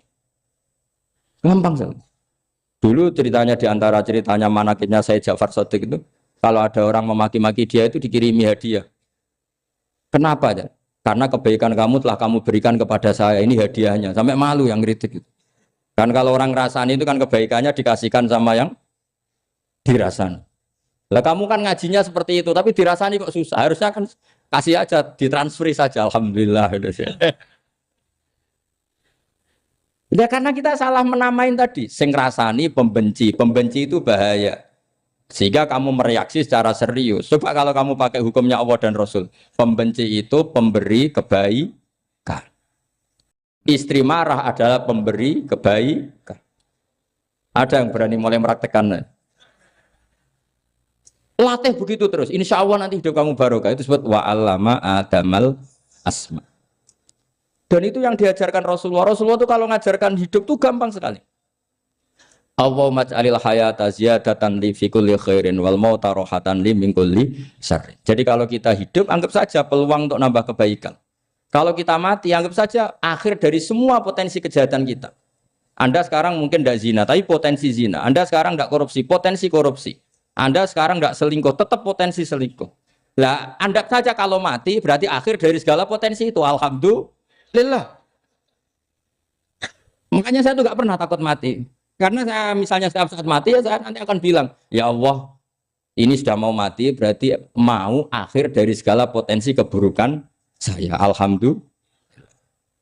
Gampang sekali. Dulu ceritanya di antara ceritanya manakibnya saya Ja'far Shadiq itu, kalau ada orang memaki-maki dia itu dikirimi hadiah. Kenapa ya? Karena kebaikan kamu telah kamu berikan kepada saya, ini hadiahnya. Sampai malu yang kritik itu. Kan kalau orang rasani itu kan kebaikannya dikasihkan sama yang dirasani. Lah kamu kan ngajinya seperti itu, tapi dirasani kok susah. Harusnya kan kasih aja, ditransferi saja. Alhamdulillah. Ya karena kita salah menamain tadi. Sing rasani pembenci. Pembenci itu bahaya. Sehingga kamu mereaksi secara serius. Coba kalau kamu pakai hukumnya Allah dan Rasul. Pembenci itu pemberi kebaikan. Istri marah adalah pemberi kebaikan. Ada yang berani mulai mempraktekannya. Latih begitu terus. Insya Allah nanti hidup kamu barokah. Itu disebut wa'allama adamal asma. Dan itu yang diajarkan Rasulullah. Rasulullah itu kalau ngajarkan hidup itu gampang sekali. Allahumma ja'alil hayata ziyadatan li fi kulli khairin wal mauta rohatan li min kulli syarrin. Jadi kalau kita hidup, anggap saja peluang untuk nambah kebaikan. Kalau kita mati, anggap saja akhir dari semua potensi kejahatan kita. Anda sekarang mungkin tidak zina, tapi potensi zina. Anda sekarang tidak korupsi, potensi korupsi. Anda sekarang tidak selingkuh, tetap potensi selingkuh. Lah, anggap saja kalau mati, berarti akhir dari segala potensi itu. Alhamdulillah. Makanya saya tuh nggak pernah takut mati. Karena saya misalnya setiap saat mati, ya saya nanti akan bilang, ya Allah, ini sudah mau mati, berarti mau akhir dari segala potensi keburukan saya. Alhamdulillah.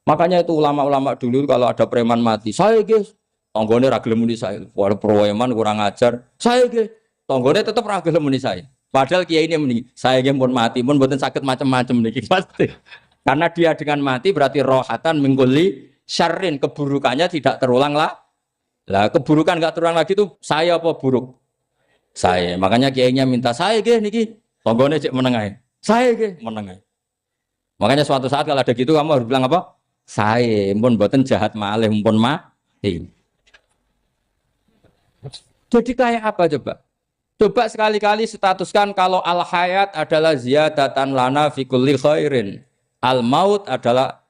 Makanya itu ulama-ulama dulu kalau ada preman mati, saya guys, tonggone ragil muni saya. Walau preman kurang ajar, saya guys, tonggone tetap ragil muni saya. Padahal kiai ini muni, saya guys pun mati, pun buatan sakit macam-macam nih pasti. Karena dia dengan mati berarti rohatan mengguli syarrin, keburukannya tidak terulang lah. Lah keburukan nggak terulang lagi itu saya apa buruk? Saya. Makanya kiainya minta saya guys niki, tonggone cek menengai. Saya guys menengai. Makanya suatu saat kalau ada gitu kamu harus bilang apa? Saya, pun buatan jahat malih, pun mati. Jadi kayak apa coba? Coba sekali-kali statuskan kalau al-hayat adalah ziyadatan lana fi kulli khairin. Al-maut adalah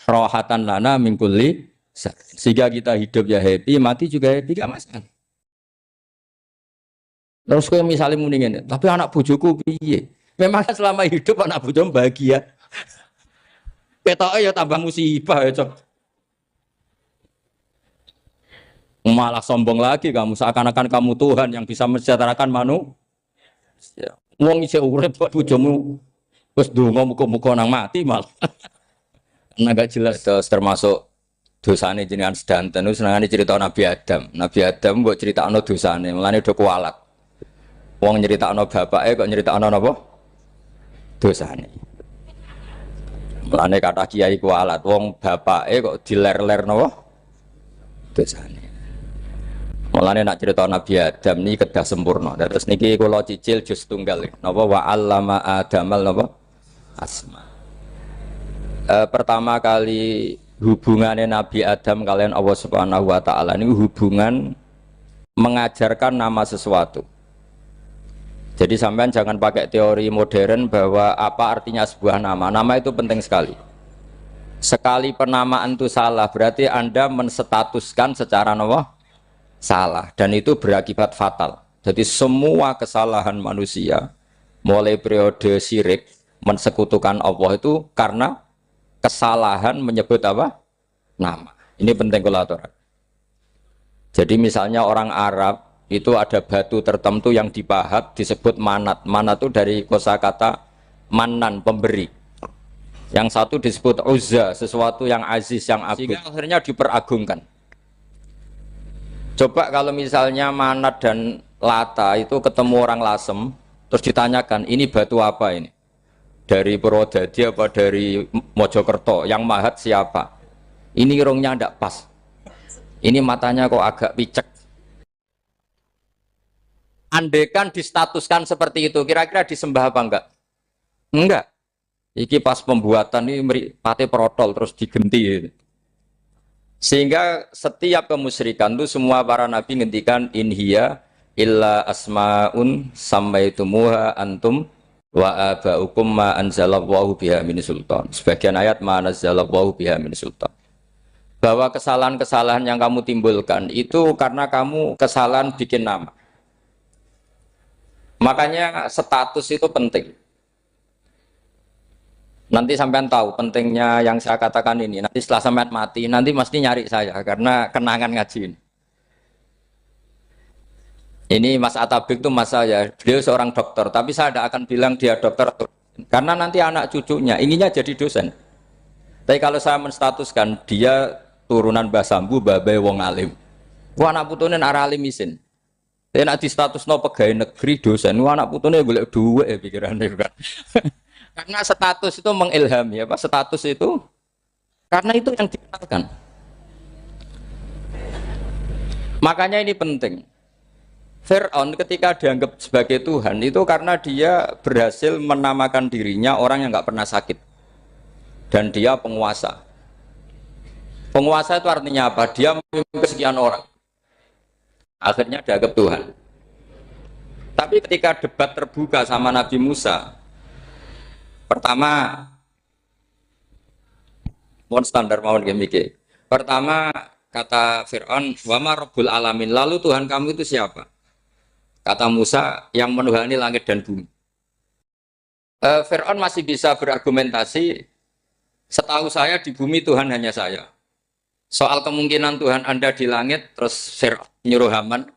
rohatan lana min kulli syarrin. Sehingga kita hidup ya happy, mati juga happy, gak masalah. Terus kayak misalnya mendingin, tapi anak bojoku piye? Memang selama hidup anak bojomu bahagia. Petoke ya tambah musibah ya, Cok. Malah sombong lagi kamu, seakan-akan kamu Tuhan yang bisa mensejahterakan manusia. Wong isih urip kok bojomu wis ndonga muga-muga nang mati malah. Nah gak jelas termasuk dosane jenengan sedanten itu senengane cerita Nabi Adam. Nabi Adam mbok critakno dosane, mulane do kualat. Wong nyeritakno bapake kok nyeritakno napa? Dosane. Mulane kata kiai kualat, wong bapake kok diler-ler napa? Dosane. Mulane nak cerita Nabi Adam niki kedah sempurna. Terus niki kula cicil juz tunggal napa wa 'allama Adamal napa? Asma. Pertama kali hubungannya Nabi Adam kalian Allah Subhanahu wa taala ini hubungan mengajarkan nama sesuatu. Jadi sampean jangan pakai teori modern bahwa apa artinya sebuah nama. Nama itu penting sekali. Sekali penamaan itu salah, berarti Anda menstatuskan secara salah. Dan itu berakibat fatal. Jadi semua kesalahan manusia, mulai periode syirik, mensekutukan Allah itu karena kesalahan menyebut apa? Nama. Ini penting kolaboran. Jadi misalnya orang Arab, itu ada batu tertentu yang dipahat disebut manat. Manat itu dari kosakata manan, pemberi. Yang satu disebut uzza, sesuatu yang aziz, yang agung. Sehingga akhirnya diperagungkan. Coba kalau misalnya manat dan lata itu ketemu orang Lasem, terus ditanyakan, ini batu apa ini? Dari Purwodadi apa dari Mojokerto? Yang mahat siapa? Ini irungnya tidak pas. Ini matanya kok agak picek. Andekan distatuskan seperti itu, kira-kira disembah apa enggak? Enggak. Iki pas pembuatan ini pate protol terus digenti. Sehingga setiap kemusyrikan itu semua para nabi ngendikan inhiya illa asmaun sammaitumuha antum wa abaukum ma anzalallahu biha min sultan. Sebagian ayat ma anzalallahu biha min sultan. bahwa kesalahan-kesalahan yang kamu timbulkan itu karena kamu kesalahan bikin nama. Makanya status itu penting. Nanti sampean tahu pentingnya yang saya katakan ini. Nanti setelah sampean mati, nanti mesti nyari saya karena kenangan ngaji ini. Ini Mas Atabik itu mas saya, beliau seorang dokter, tapi saya tidak akan bilang dia dokter karena nanti anak cucunya inginnya jadi dosen. Tapi kalau saya menstatuskan dia turunan Mbah Sambu, babai wong alim. Wah anak putune arah alim isin. Tapi nak di status no pegawai negeri dosen, wah anak putune golek duit pikirannya kan. Karena status itu mengilhami, apa status itu? Karena itu yang dikenalkan. Makanya ini penting. Fir'aun ketika dianggap sebagai Tuhan itu karena dia berhasil menamakan dirinya orang yang nggak pernah sakit. Dan dia penguasa. Penguasa itu artinya apa? Dia memimpin sekian orang. Akhirnya dianggap Tuhan. Tapi ketika debat terbuka sama Nabi Musa, pertama, mohon standar mohon gemike. Pertama kata Fir'aun, wama Rabbul Alamin. Lalu Tuhan kamu itu siapa? Kata Musa, yang menuhani langit dan bumi. Fir'aun masih bisa berargumentasi, setahu saya di bumi Tuhan hanya saya. Soal kemungkinan Tuhan Anda di langit, terus Fir'aun nyuruh Haman,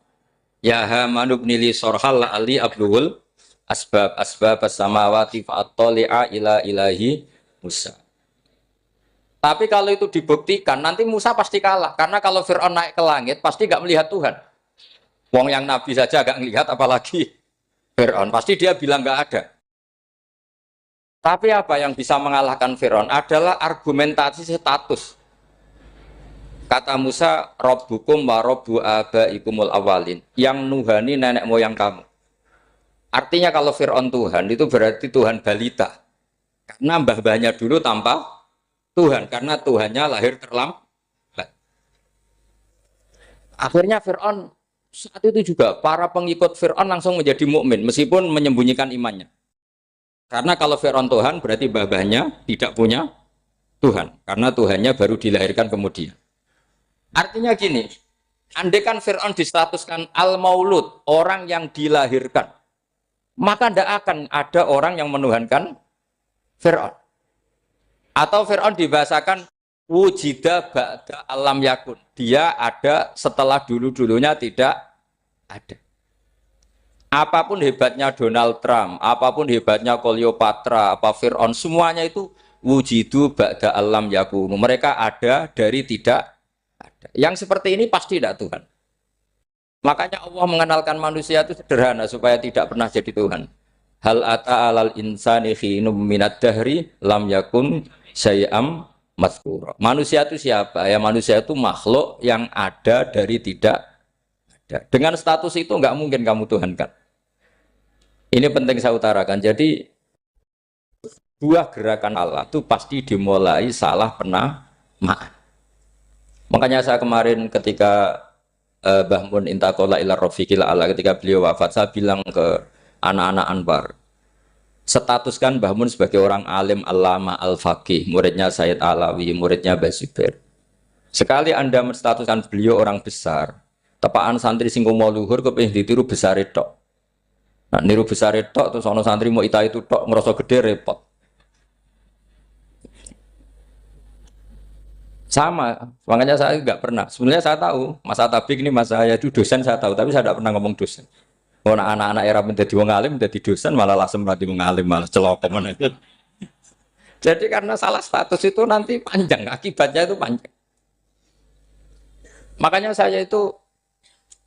ya Haman ibnili sorhal la'ali abluhul asbab as-samawati fa'attali'a ila ilahi Musa. Tapi kalau itu dibuktikan, nanti Musa pasti kalah. Karena kalau Fir'aun naik ke langit, pasti gak melihat Tuhan. Wong yang Nabi saja gak melihat, apalagi Fir'aun. Pasti dia bilang gak ada. Tapi apa yang bisa mengalahkan Fir'aun adalah argumentasi status. Kata Musa, Rabbukum wa Rabbu abaikumul awalin. Yang nuhani nenek moyang kamu. Artinya kalau Fir'aun Tuhan, itu berarti Tuhan balita. Karena mbah-mbahnya dulu tanpa Tuhan. Karena Tuhannya lahir terlambat. Akhirnya Fir'aun, saat itu juga para pengikut Fir'aun langsung menjadi mukmin meskipun menyembunyikan imannya. Karena kalau Fir'aun Tuhan, berarti mbah-mbahnya tidak punya Tuhan. Karena Tuhannya baru dilahirkan kemudian. Artinya gini, andai kan Fir'aun distatuskan al-maulud, orang yang dilahirkan, maka tidak akan ada orang yang menuhankan Fir'aun. Atau Fir'aun dibahasakan wujida ba'da alam yakun. Dia ada setelah dulu-dulunya tidak ada. Apapun hebatnya Donald Trump, apapun hebatnya Cleopatra, apa Fir'aun, semuanya itu wujidu ba'da alam yakun. Mereka ada dari tidak ada. Yang seperti ini pasti tidak Tuhan. Makanya Allah mengenalkan manusia itu sederhana supaya tidak pernah jadi Tuhan. Hal ata alal insani khinum minad dahri lam yakun syai'am mazkura. Manusia itu siapa? Ya manusia itu makhluk yang ada dari tidak ada. Dengan status itu nggak mungkin kamu tuhankan. Ini penting saya utarakan. Jadi buah gerakan Allah itu pasti dimulai salah penamaan. Makanya saya kemarin ketika Mbah Mun intaqala ila rafiqil ala, ketika beliau wafat, saya bilang ke anak-anak Anwar, statuskan Mbah Mun sebagai orang alim allama al-faqih, muridnya Sayyid Alawi, muridnya Mbah Zubair. Sekali Anda menstatuskan beliau orang besar, tepaan santri sing mau luhur kepengin ditiru besar tok. Nah, niru besar tok terus ana santri mau ita itu tok ngerasa gede repot. Sama, makanya saya nggak pernah. Sebenarnya saya tahu, Mas Atabik ini Mas saya itu dosen saya tahu, tapi saya tidak pernah ngomong dosen. Oh, anak-anak era menjadi wong alim, menjadi dosen malah langsung menjadi wong alim, malah celokoman itu. Jadi karena salah status itu nanti panjang, akibatnya itu panjang. Makanya saya itu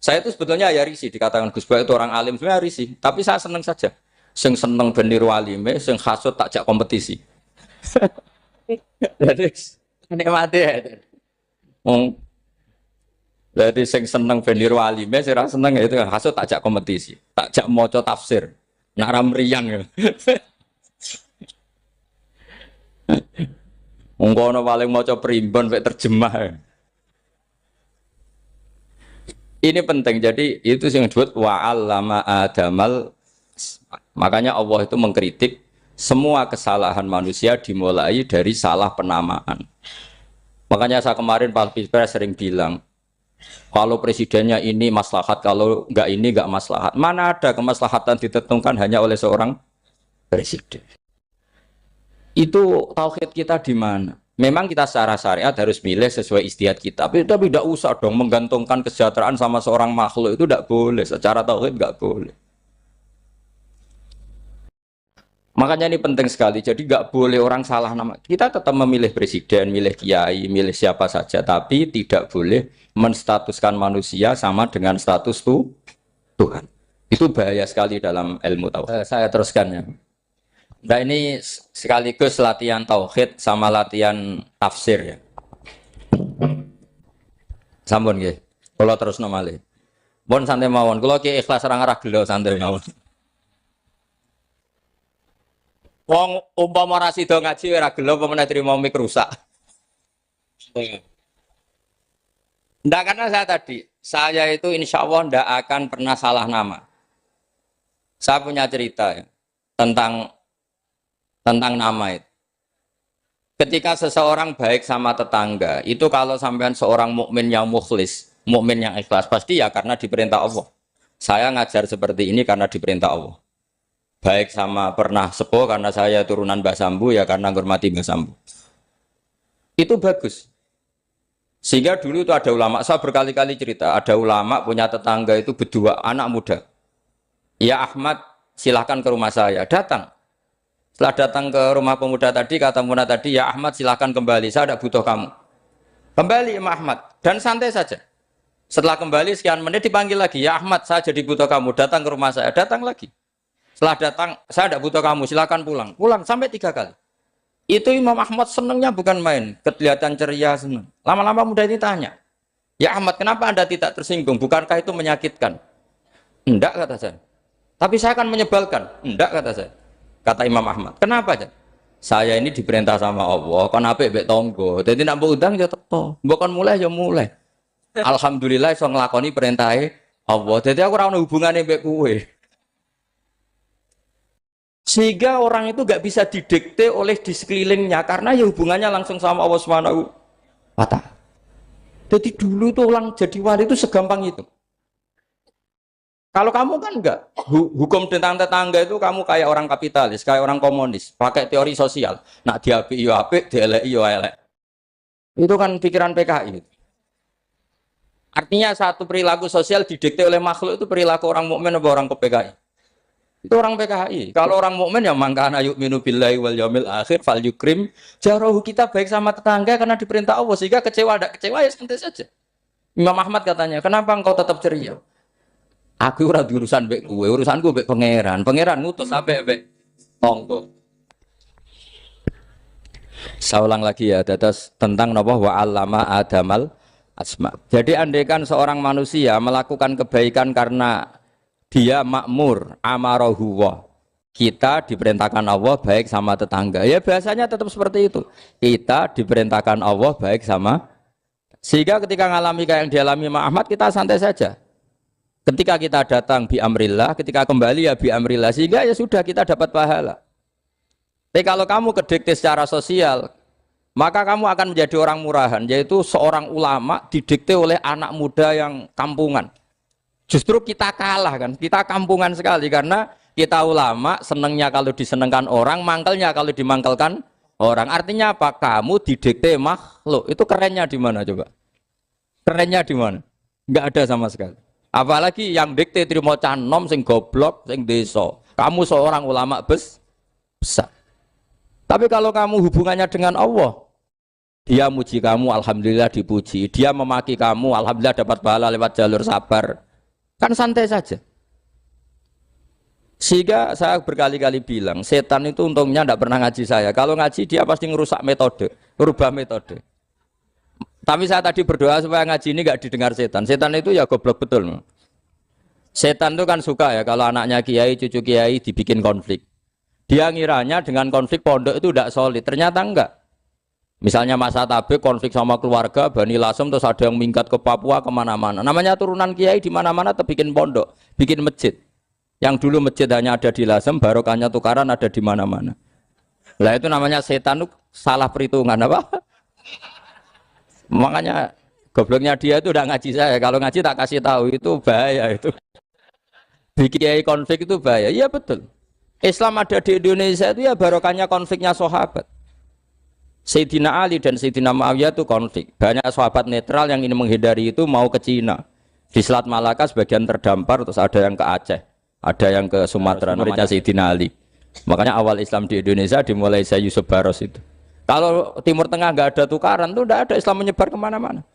sebetulnya ya risih dikatakan Gus Bak itu orang alim, sebenarnya risih. Tapi saya seneng saja. Sing seneng beniru alime, sing hasut takjak kompetisi. Jadi nikmati ya. Jadi sing seneng beniru alime, sing ra seneng itu hasut takjak kompetisi, takjak maca tafsir. Nak ra mriyang ya. Wong kono paling maca primbon mek terjemah. Ini penting, jadi itu yang disebut wa'allama adamal. Makanya Allah itu mengkritik semua kesalahan manusia dimulai dari salah penamaan. Makanya saya kemarin Pak Pilpres sering bilang, kalau presidennya ini maslahat, kalau enggak ini enggak maslahat. Mana ada kemaslahatan ditentukan hanya oleh seorang presiden. Itu tauhid kita di mana? Memang kita secara syariat harus milih sesuai ijtihad kita. Tapi tidak usah dong menggantungkan kesejahteraan sama seorang makhluk, itu tidak boleh. Secara tauhid enggak boleh. Makanya ini penting sekali. Jadi nggak boleh orang salah nama. Kita tetap memilih presiden, milih kiai, milih siapa saja. Tapi tidak boleh menstatuskan manusia sama dengan status Tuhan. Itu bahaya sekali dalam ilmu tauhid. Saya teruskan ya. Nah ini sekaligus latihan tauhid sama latihan tafsir ya. Sampun nggih. Kula terusno malih. Pun santai mawon. Kula ki ikhlas ora ngarah gelo santai mawon. Wong umpama ora sida ngaji ora gelo apa meneh trimo mik rusak. Ndak, karena saya itu insya Allah ndak akan pernah salah nama. Saya punya cerita ya, tentang nama itu. Ketika seseorang baik sama tetangga, itu kalau sampean seorang mukmin yang mukhlis, mukmin yang ikhlas, pasti ya karena diperintah Allah. Saya ngajar seperti ini karena diperintah Allah. Baik sama pernah sepuh karena saya turunan Mbah Sambu ya karena menghormati Mbah Sambu. Itu bagus. Sehingga dulu itu ada ulama, saya berkali-kali cerita, ada ulama punya tetangga itu berdua anak muda. Ya Ahmad, silahkan ke rumah saya. Datang. Setelah datang ke rumah pemuda tadi, kata pemuda tadi, ya Ahmad silahkan kembali, saya tidak butuh kamu. Kembali Imam Ahmad, dan santai saja. Setelah kembali sekian menit dipanggil lagi, ya Ahmad saya jadi butuh kamu, datang ke rumah saya, datang lagi. Setelah datang, saya tidak butuh kamu, silakan pulang. Pulang sampai 3 kali. Itu Imam Ahmad senangnya bukan main, kelihatan ceria senang. Lama-lama muda ini tanya, ya Ahmad kenapa Anda tidak tersinggung? Bukankah itu menyakitkan? Enggak kata saya. Tapi saya akan menyebalkan. Enggak kata saya. Kata Imam Ahmad. Kenapa aja? Saya ini diperintah sama Allah, kan apik mbek tangga. Dadi nek mbok undang ya teko. Mbok kon mulai ya mulai. Alhamdulillah iso nglakoni perintahe Allah. Dadi aku ora ono hubungane mbek kowe. Sehingga orang itu gak bisa didikte oleh di sekelilingnya karena ya hubungannya langsung sama Allah Subhanahu wa Ta'ala. Jadi dulu tuh orang jadi wali itu segampang itu. Kalau kamu kan enggak, hukum tentang tetangga itu kamu kayak orang kapitalis, kayak orang komunis, pakai teori sosial. Nak diapik yo apik, dieleki yo elek. Itu kan pikiran PKI. Artinya satu perilaku sosial didikte oleh makhluk itu perilaku orang mukmin atau orang ke PKI. Itu orang PKI. Kalau orang mukmin ya mangkana yu'minu billahi wal yaumil akhir fal yukrim jarahu, kita baik sama tetangga karena diperintah Allah, sehingga kecewa ada kecewa ya santai saja. Imam Ahmad katanya, "Kenapa engkau tetap ceria?" Aku ora urusan mbek kowe, urusanku mbek pangeran. Pangeran ngutus sampai mbek tonggo. Saya ulang lagi ya, dados tentang napa wa 'allama adamal asma. Jadi andaikan seorang manusia melakukan kebaikan karena dia makmur, amarahu wa. Kita diperintahkan Allah baik sama tetangga. Ya biasanya tetap seperti itu. Kita diperintahkan Allah baik sama. Sehingga ketika ngalami kayak yang dialami Imam Ahmad, kita santai saja. Ketika kita datang bi amrillah, ketika kembali ya bi amrillah. Sehingga ya sudah kita dapat pahala. Tapi kalau kamu kedikte secara sosial, maka kamu akan menjadi orang murahan. Yaitu seorang ulama didikte oleh anak muda yang kampungan. Justru kita kalah kan, kita kampungan sekali karena kita ulama senengnya kalau disenengkan orang, mangkelnya kalau dimangkelkan orang. Artinya apa? Kamu didikte makhluk. Itu kerennya di mana coba? Kerennya di mana? Enggak ada sama sekali. Apalagi yang dikte trimo canom sing goblok sing desa. Kamu seorang ulama besar. Tapi kalau kamu hubungannya dengan Allah, dia muji kamu, alhamdulillah dipuji. Dia memaki kamu, alhamdulillah dapat pahala lewat jalur sabar. Kan santai saja. Sehingga saya berkali-kali bilang, setan itu untungnya tidak pernah ngaji saya. Kalau ngaji dia pasti ngerusak metode, merubah metode. Tapi saya tadi berdoa supaya ngaji ini nggak didengar setan. Setan itu ya goblok betul. Setan itu kan suka ya kalau anaknya kiai, cucu kiai dibikin konflik. Dia ngiranya dengan konflik pondok itu tidak solid. Ternyata enggak. Misalnya masa tabik konflik sama keluarga, Bani Lasem, terus ada yang minggat ke Papua kemana-mana. Namanya turunan kiai di mana-mana bikin pondok, bikin masjid. Yang dulu masjid hanya ada di Lasem, barokahnya tukaran ada di mana-mana. Lah itu namanya setan, salah perhitungan apa? Makanya gobloknya dia itu udah ngaji saya. Kalau ngaji tak kasih tahu itu bahaya itu. Bikin konflik itu bahaya. Iya betul. Islam ada di Indonesia itu ya barokahnya konfliknya sahabat. Sayyidina Ali dan Sayyidina Muawiyah itu konflik. Banyak sahabat netral yang ingin menghindari itu mau ke Cina. Di Selat Malaka sebagian terdampar, terus ada yang ke Aceh, ada yang ke Sumatera, namanya Sayyidina Ali. Makanya awal Islam di Indonesia dimulai Syekh Yusuf Baros itu. Kalau Timur Tengah nggak ada tukaran, tuh nggak ada Islam menyebar kemana-mana.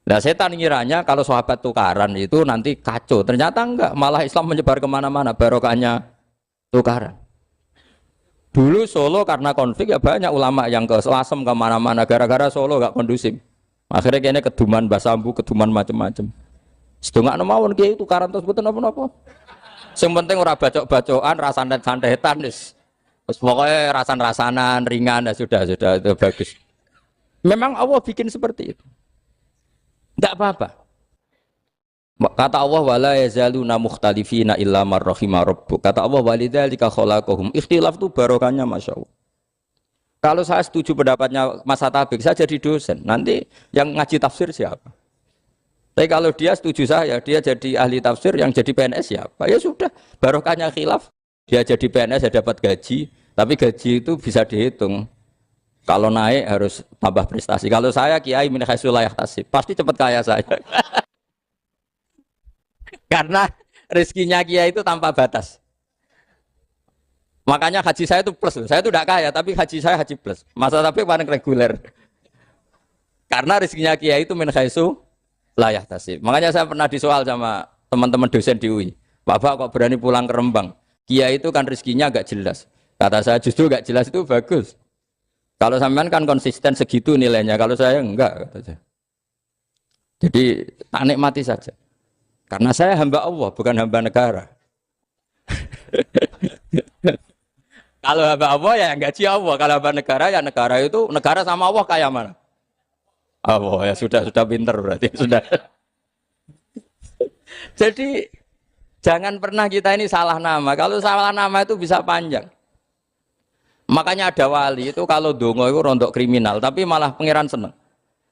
Nah setan ngiranya kalau sahabat tukaran itu nanti kacau. Ternyata enggak, malah Islam menyebar kemana-mana, barokahnya tukaran. Dulu Solo karena konflik ya banyak ulama yang ke Selasem kemana-mana, gara-gara Solo nggak kondusif. Akhirnya kayaknya keduman basambu, keduman macam-macam. Sedungak mawon kiai tukaran terus betul apa-apa. Yang penting ora bacok-bacokan, rasan-santetan wis. Terus pokoknya rasan-rasanan, ringan, ya sudah itu bagus. Memang Allah bikin seperti itu. Tidak apa-apa. Kata Allah wala yazaluna mukhtalifina illa man rahima rabbuk. Kata Allah walidzalika khalaqahum. Ikhtilaf itu barokahnya masyaallah. Kalau saya setuju pendapatnya Mas Atabik, saya jadi dosen. Nanti yang ngaji tafsir siapa? Tapi kalau dia setuju saya, dia jadi ahli tafsir, yang jadi PNS siapa? Ya sudah, barokahnya khilaf. Dia jadi PNS, dia dapat gaji, tapi gaji itu bisa dihitung. Kalau naik harus tambah prestasi. Kalau saya kiai min haitsu la yahtasib, pasti cepat kaya saya. Karena rezekinya kiai itu tanpa batas. Makanya haji saya itu plus. Saya itu tidak kaya, tapi haji saya haji plus. Masa tapi paling reguler. Karena rezekinya kiai itu min haitsu la yahtasib. Makanya saya pernah disoal sama teman-teman dosen di UI. Bapak kok berani pulang ke Rembang? Kiai itu kan rezekinya agak jelas. Kata saya justru agak jelas itu bagus. Kalau sampean kan konsisten segitu nilainya, kalau saya enggak, kata saya. Jadi tak nikmati saja. Karena saya hamba Allah, bukan hamba negara. Kalau hamba Allah ya gaji Allah, kalau hamba negara ya negara itu, negara sama Allah kayak mana? Allah ya sudah pinter berarti sudah. Jadi jangan pernah kita ini salah nama. Kalau salah nama itu bisa panjang. Makanya ada wali itu kalau dongo itu rontok kriminal, tapi malah pangeran seneng.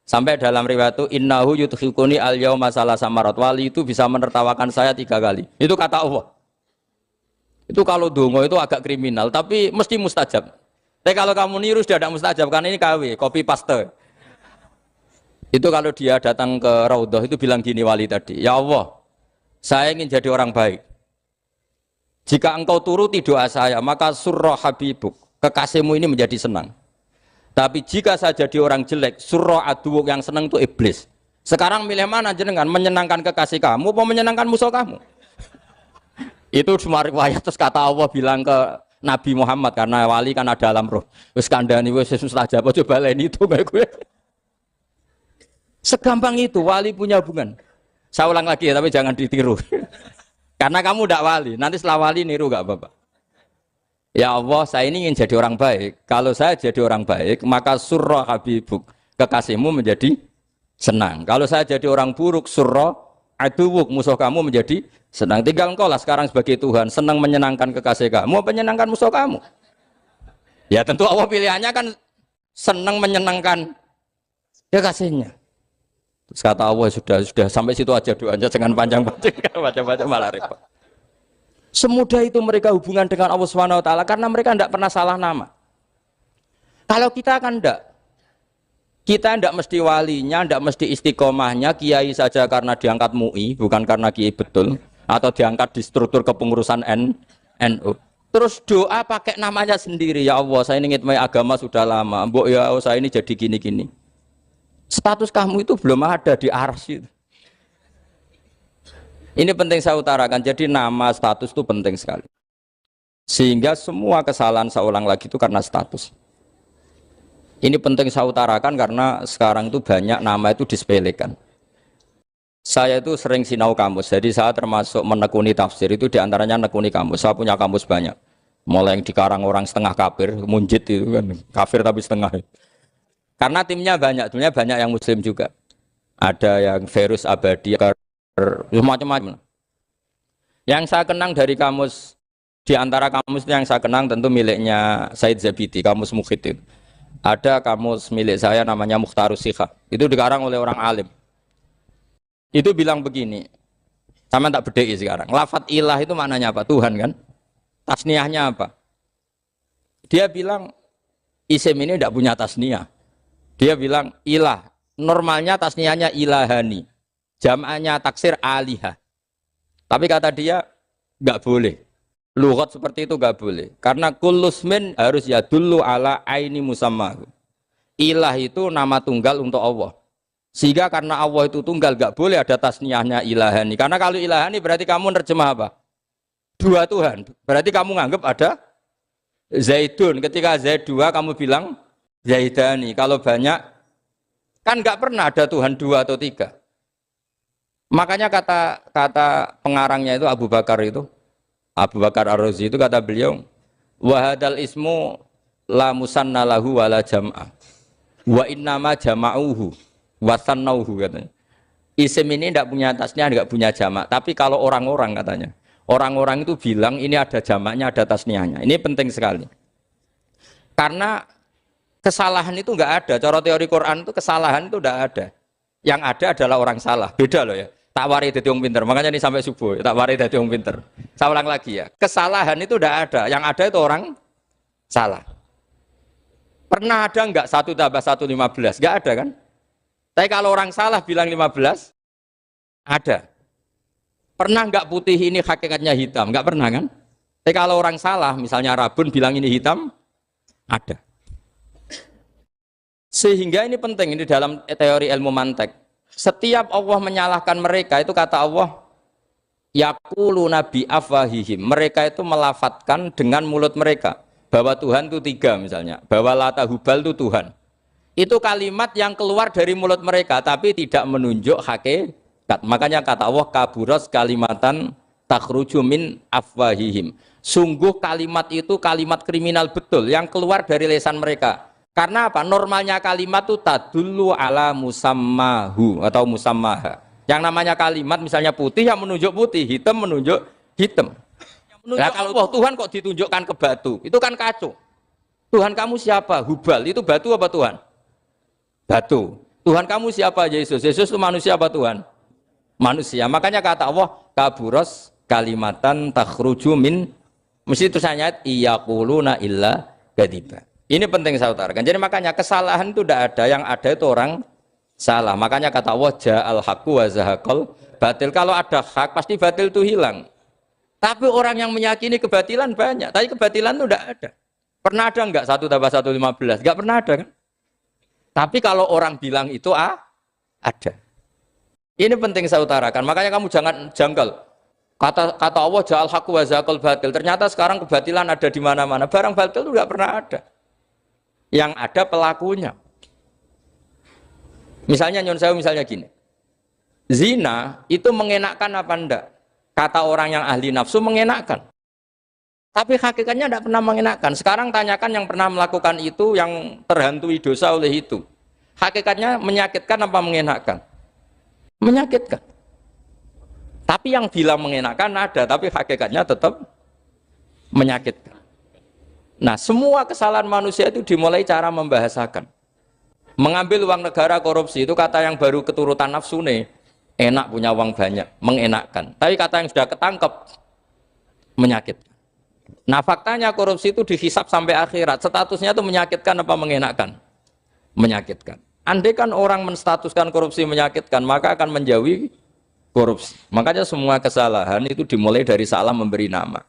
Sampai dalam riwayat itu innahu yudkhiluni al-yauma salasa marat. Wali itu bisa menertawakan saya 3 kali. Itu kata Allah. Itu kalau dongo itu agak kriminal, tapi mesti mustajab. Tapi kalau kamu niru sudah tidak mustajab, karena ini KW, copy paste. Itu kalau dia datang ke Raudhah itu bilang gini wali tadi, ya Allah, saya ingin jadi orang baik. Jika engkau turuti doa saya, maka surra habibuk, kekasihmu ini menjadi senang. Tapi jika saya jadi orang jelek, surra aduwuk, yang senang itu iblis. Sekarang milih mana jenengan, menyenangkan kekasih kamu atau menyenangkan musuh kamu? Itu cuma riwayat. Terus kata Allah bilang ke Nabi Muhammad, karena wali kan ada alam roh. Wis kandhani wis mustajab, coba lain itu kayak gue. Segampang itu wali punya hubungan. Saya ulang lagi ya, tapi jangan ditiru. Karena kamu tidak wali, nanti setelah wali niru gak apa-apa. Ya Allah, saya ini ingin jadi orang baik. Kalau saya jadi orang baik, maka surra habibuk, kekasihmu menjadi senang. Kalau saya jadi orang buruk, surra aduwuk, musuh kamu menjadi senang. Tinggal engkau lah sekarang sebagai Tuhan, senang menyenangkan kekasih kamu, menyenangkan musuh kamu. Ya tentu Allah pilihannya kan senang menyenangkan kekasihnya. Terus kata Allah sudah sampai situ aja doanya, jangan panjang-panjang, baca-baca malah repot. Semudah itu mereka hubungan dengan Allah Subhanahu wa taala karena mereka tidak pernah salah nama. Kalau kita kan tidak. Kita tidak mesti walinya, tidak mesti istiqomahnya, kiai saja karena diangkat MUI, bukan karena kiai betul, atau diangkat di struktur kepengurusan NU. Terus doa pakai namanya sendiri, ya Allah, saya ini ngitmai agama sudah lama, mbok ya saya ini jadi gini-gini. Status kamu itu belum ada di arsy. Ini penting saya utarakan, jadi nama status itu penting sekali. Sehingga semua kesalahan saya ulang lagi itu karena status. Ini penting saya utarakan karena sekarang itu banyak nama itu disepelekan. Saya itu sering sinau kamus, jadi saya termasuk menekuni tafsir itu diantaranya menekuni kamus. Saya punya kamus banyak. Mulai yang dikarang orang setengah kafir, munjid itu kan, kafir tapi setengah. Karena timnya banyak yang muslim juga. Ada yang Verus Abadi, macam-macam. Yang saya kenang dari kamus, di antara kamus yang saya kenang tentu miliknya Said Zabidi, kamus Mukhid itu. Ada kamus milik saya namanya Mukhtarus Sikhah. Itu dikarang oleh orang alim. Itu bilang begini. Sama tak bedai sekarang. Lafat ilah itu maknanya apa? Tuhan kan? Tasniahnya apa? Dia bilang isim ini tidak punya tasniah. Dia bilang ilah. Normalnya tasniahnya ilahani. Jam'anya taksir alihah. Tapi kata dia nggak boleh. Lughat seperti itu nggak boleh. Karena kullusmin harus yadullu ala aini musammahu. Ilah itu nama tunggal untuk Allah. Sehingga karena Allah itu tunggal nggak boleh ada tasniahnya ilahani. Karena kalau ilahani berarti kamu nerjemah apa? Dua Tuhan. Berarti kamu nganggap ada Zaidun. Ketika Zaid dua kamu bilang Zaidani. Kalau banyak kan nggak pernah ada Tuhan dua atau tiga. Makanya kata pengarangnya itu Abu Bakar Ar-Razi itu kata beliau, wahadal ismu la musanna lahu wala jam'a wa innama jama'uhu wa sannauhu katanya. Isim ini tidak punya tasniah, tidak punya jamak. Tapi kalau orang-orang katanya, orang-orang itu bilang ini ada jamaknya, ada tasniahnya. Ini penting sekali. Karena kesalahan itu enggak ada. Cara teori Quran itu kesalahan itu enggak ada. Yang ada adalah orang salah. Beda loh ya. Tak wari dadi wong pinter. Makanya ini sampai subuh, tak wari dadi wong pinter. Saya ulang lagi ya. Kesalahan itu tidak ada. Yang ada itu orang salah. Pernah ada enggak 1 tambah 1 15? Enggak ada kan? Tapi kalau orang salah bilang 15, ada. Pernah enggak putih ini hakikatnya hitam? Enggak pernah kan? Tapi kalau orang salah, misalnya Rabun bilang ini hitam, ada. Sehingga ini penting ini dalam teori ilmu mantek. Setiap Allah menyalahkan mereka itu kata Allah yaquluna bi afwahihim. Mereka itu melafatkan dengan mulut mereka bahwa Tuhan itu 3 misalnya, bahwa Lata Hubal itu Tuhan. Itu kalimat yang keluar dari mulut mereka tapi tidak menunjuk hakikat. Makanya kata Allah kaburas kalimatan takhruju min afwahihim. Sungguh kalimat itu kalimat kriminal betul yang keluar dari lisan mereka. Karena apa? Normalnya kalimat itu tadullu ala musammahu atau musammaha. Yang namanya kalimat misalnya putih yang menunjuk putih, hitam menunjuk hitam. Nah, kalau Tuhan kok ditunjukkan ke batu, itu kan kacau. Tuhan kamu siapa? Hubal, itu batu apa Tuhan? Batu. Tuhan kamu siapa? Yesus. Yesus itu manusia apa Tuhan? Manusia. Makanya kata Allah, kaburos kalimatan takhruju min, mesti tulisannya iyaquluna illa kadiba. Ini penting saya utarakan. Jadi makanya kesalahan itu tidak ada, yang ada itu orang salah. Makanya kata Allah ja'al haqqu wa zahaqal batil. Kalau ada hak pasti batil itu hilang. Tapi orang yang meyakini kebatilan banyak, tapi kebatilan itu tidak ada. Pernah ada enggak 1 tambah 1 15? Enggak pernah ada kan? Tapi kalau orang bilang itu ada. Ini penting saya utarakan. Makanya kamu jangan janggal. Kata Allah ja'al haqqu wa zahaqal batil. Ternyata sekarang kebatilan ada di mana-mana. Barang batil itu enggak pernah ada. Yang ada pelakunya. Misalnya nyon saya misalnya gini. Zina itu mengenakkan apa enggak? Kata orang yang ahli nafsu mengenakkan. Tapi hakikatnya tidak pernah mengenakkan. Sekarang tanyakan yang pernah melakukan itu, yang terhantui dosa oleh itu. Hakikatnya menyakitkan apa mengenakkan? Menyakitkan. Tapi yang bilang mengenakkan ada, tapi hakikatnya tetap menyakitkan. Nah, semua kesalahan manusia itu dimulai cara membahasakan. Mengambil uang negara korupsi itu kata yang baru keturutan nafsu nih. Enak punya uang banyak, mengenakkan. Tapi kata yang sudah ketangkep, menyakitkan. Nah, faktanya korupsi itu dihisap sampai akhirat. Statusnya itu menyakitkan apa mengenakkan? Menyakitkan. Andai kan orang menstatuskan korupsi menyakitkan, maka akan menjauhi korupsi. Makanya semua kesalahan itu dimulai dari salah memberi nama.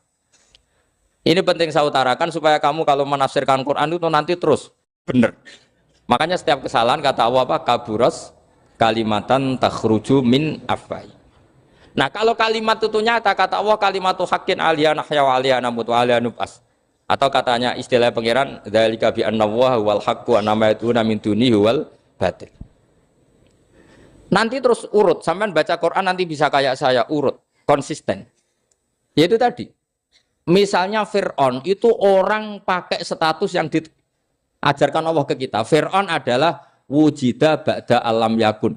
Ini penting saya utarakan supaya kamu kalau menafsirkan Quran itu nanti terus benar. Makanya setiap kesalahan kata Allah apa? Kaburas kalimatan takhruju min afwai. Nah, kalau kalimat itu nyata kata Allah kalimatu haqqin aliyana hya wa aliyana mut wa aliyana nub'as. Atau katanya istilah pangeran dzalika bi anna wal haqqu wa nama yatuna min dunihi wal batil. Nanti terus urut, sampean baca Quran nanti bisa kayak saya urut, konsisten. Yaitu tadi. Misalnya Fir'aun itu orang pakai status yang diajarkan Allah ke kita. Fir'aun adalah wujida ba'da alam yakun.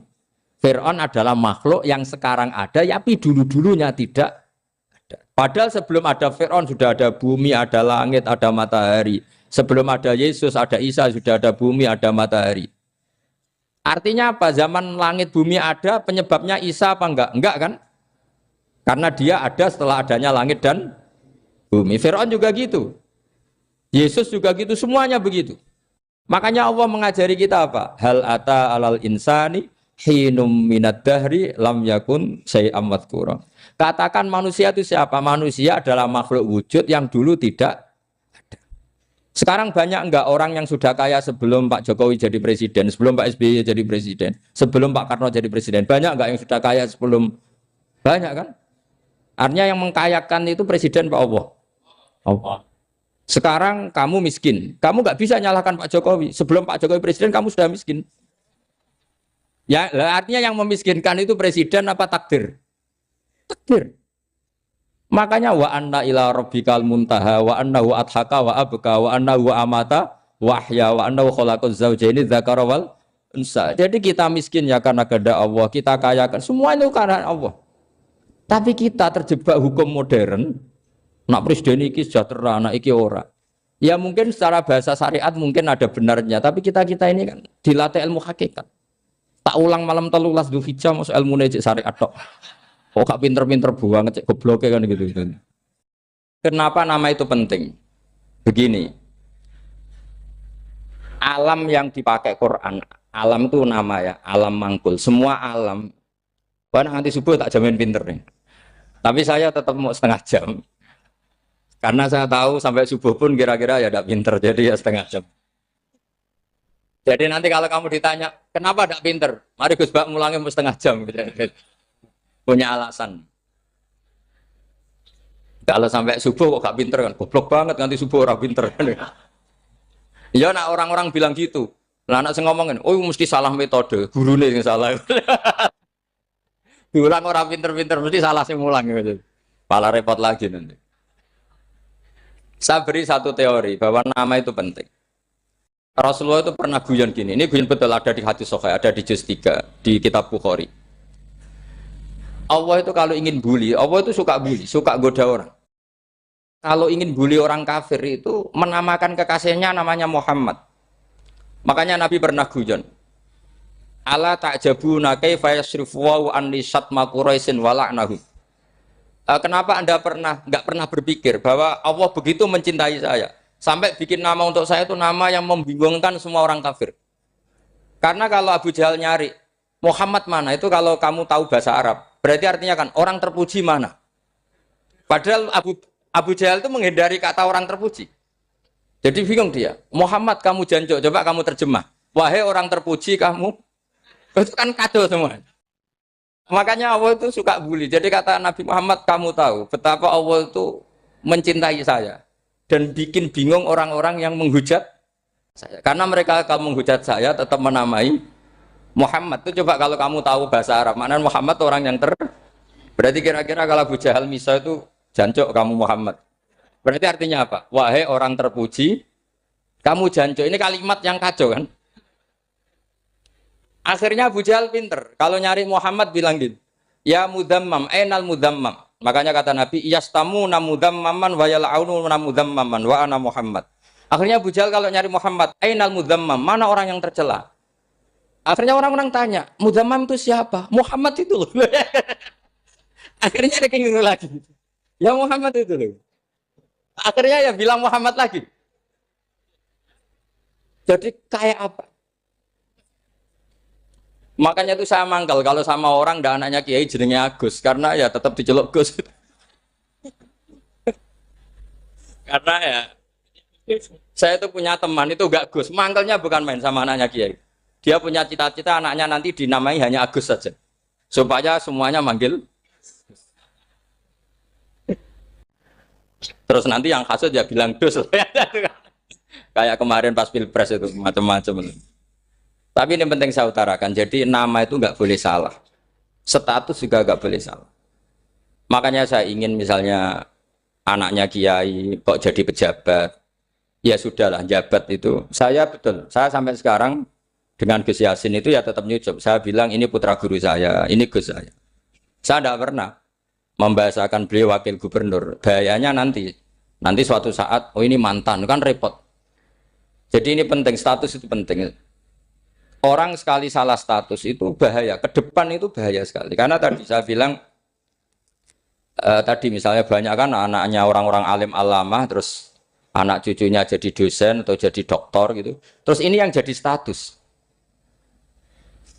Fir'aun adalah makhluk yang sekarang ada, tapi dulu-dulunya tidak ada. Padahal sebelum ada Fir'aun sudah ada bumi, ada langit, ada matahari. Sebelum ada Yesus, ada Isa, sudah ada bumi, ada matahari. Artinya apa? Zaman langit bumi ada, penyebabnya Isa apa enggak? Enggak kan? Karena dia ada setelah adanya langit dan bumi. Fir'aun juga gitu. Yesus juga gitu, semuanya begitu. Makanya Allah mengajari kita apa? Hal ata alal insani hinum minad dahri lam yakun syai'am madhkura. Katakan manusia itu siapa? Manusia adalah makhluk wujud yang dulu tidak ada. Sekarang banyak enggak orang yang sudah kaya sebelum Pak Jokowi jadi presiden, sebelum Pak SBY jadi presiden, sebelum Pak Karno jadi presiden? Banyak enggak yang sudah kaya sebelum? Banyak kan? Artinya yang mengkayakan itu presiden Pak Allah. Allah. Sekarang kamu miskin, kamu nggak bisa nyalahkan Pak Jokowi. Sebelum Pak Jokowi presiden, kamu sudah miskin. Ya, artinya yang memiskinkan itu presiden apa takdir? Takdir. Makanya wa anna ila rabbikal muntaha wa annahu adhaka wa abka wa annahu amata wa ahya wa annahu khalaqaz zawjaini dzakara wal unsa. Jadi kita miskin ya karena kehendak Allah, kita kaya kan semua itu karena Allah. Tapi kita terjebak hukum modern, nak presiden iki sejahtera, nak iki ora. Ya mungkin secara bahasa syariat mungkin ada benarnya, tapi kita ini kan dilatih ilmu hakikat. Tak ulang malam 13 Dzulhijjah masuk ilmu cek syariat tok. Kok gak pinter-pinter buang cek gobloke kan gitu. Kenapa nama itu penting? Begini. Alam yang dipakai Quran, alam itu nama ya, alam mangkul. Semua alam. Wah nanti subuh tak jamin pinter nih. Tapi saya tetap mau setengah jam. Karena saya tahu sampai subuh pun kira-kira ya tidak pinter. Jadi ya setengah jam. Jadi nanti kalau kamu ditanya, kenapa tidak pinter? Mari Gus Bak mulangnya mau setengah jam. Punya alasan. Kalau sampai subuh kok gak pinter kan? Goblok banget nanti subuh orang pinter. Ya nak orang-orang bilang gitu. Lah anak saya ngomongin, oh mesti salah metode. Gurunya yang salah. Diulang orang pinter-pinter mesti salah sih mulang gitu. Malah repot lagi nanti. Saya beri satu teori bahwa nama itu penting. Rasulullah itu pernah guyon gini. Ini guyon betul ada di hadis Sahih, ada di juz 3 di kitab Bukhari. Allah itu kalau ingin bully, Allah itu suka bully, suka goda orang. Kalau ingin bully orang kafir itu menamakan kekasihnya namanya Muhammad. Makanya Nabi pernah guyon. Ala ta'jabuna kaifa yasrifu wa anni syatma quraisin wa la'nahu. Kenapa Anda enggak pernah berpikir bahwa Allah begitu mencintai saya sampai bikin nama untuk saya itu nama yang membingungkan semua orang kafir. Karena kalau Abu Jahal nyari Muhammad mana itu kalau kamu tahu bahasa Arab, berarti artinya kan orang terpuji mana. Padahal Abu Jahal itu menghindari kata orang terpuji. Jadi bingung dia. Muhammad kamu jancuk, coba kamu terjemah. Wahai orang terpuji kamu. Itu kan kado semua. Makanya Allah itu suka bully. Jadi kata Nabi Muhammad, kamu tahu betapa Allah itu mencintai saya dan bikin bingung orang-orang yang menghujat saya. Karena mereka kalau menghujat saya tetap menamai Muhammad. Itu coba kalau kamu tahu bahasa Arab, maknanya Muhammad orang yang berarti kira-kira kalau Abu Jahal Misa itu jancuk kamu Muhammad. Berarti artinya apa? Wahai orang terpuji, kamu jancuk. Ini kalimat yang kacau kan? Akhirnya Abu Jahal pinter. Kalau nyari Muhammad bilang gitu. Ya mudammam, enal mudammam. Makanya kata Nabi, yastamu namudammaman wa yal'aunu namudammaman wa ana Muhammad. Akhirnya Abu Jahal kalau nyari Muhammad, enal mudammam, mana orang yang tercela? Akhirnya orang-orang tanya, mudammam itu siapa? Muhammad itu loh. Akhirnya dia keinginan lagi. Ya Muhammad itu loh. Akhirnya ya bilang Muhammad lagi. Jadi kayak apa? Makanya itu saya mangkal kalau sama orang dan anaknya Kiai jenenge Agus karena ya tetap diceluk Gus. Karena ya saya itu punya teman itu gak Gus, mangkalnya bukan main sama anaknya Kiai. Dia punya cita-cita anaknya nanti dinamai hanya Agus saja. Supaya semuanya manggil. Terus nanti yang hasut ya bilang Dus. Kayak kemarin pas Pilpres itu macam-macam. Tapi ini penting saya utarakan, jadi nama itu nggak boleh salah, status juga nggak boleh salah. Makanya saya ingin misalnya anaknya Kiai kok jadi pejabat, ya sudahlah jabat itu. Saya betul, saya sampai sekarang dengan Gus Yasin itu ya tetap nyucup. Saya bilang ini putra guru saya, ini Gus saya. Saya tidak pernah membahasakan beliau wakil gubernur. Bahayanya nanti suatu saat, oh ini mantan, kan repot. Jadi ini penting, status itu penting. Orang sekali salah status itu bahaya, ke depan itu bahaya sekali. Karena tadi saya bilang, tadi misalnya banyak kan anaknya orang-orang alim alamah, terus anak cucunya jadi dosen atau jadi doktor gitu. Terus ini yang jadi status.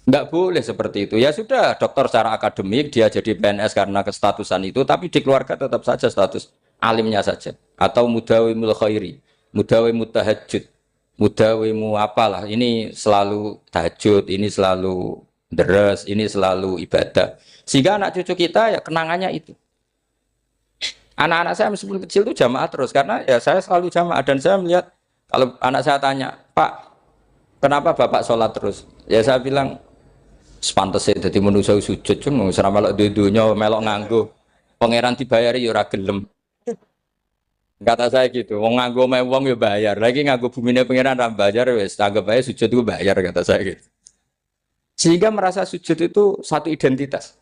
Nggak boleh seperti itu. Ya sudah, dokter secara akademik, dia jadi PNS karena kestatusan itu, tapi di keluarga tetap saja status alimnya saja. Atau mudawimul khairi, mudawimut tahajud, mudawimu apalah. Ini selalu tahajud, ini selalu deres, ini selalu ibadah. Sehingga anak cucu kita ya kenangannya itu. Anak-anak saya meskipun kecil itu jamaah terus, karena ya saya selalu jamaah. Dan saya melihat, kalau anak saya tanya, Pak, kenapa Bapak sholat terus? Ya saya bilang, sepantesnya jadi manusia sujud, cuma selama melok dudunya, melok nganggo, pangeran dibayari ya ora gelem. Kata saya gitu, wong nganggo mewong ya bayar, lagi nganggo bumine pangeran ra bayar wis, anggap aja sujud itu bayar, kata saya gitu. Sehingga merasa sujud itu satu identitas.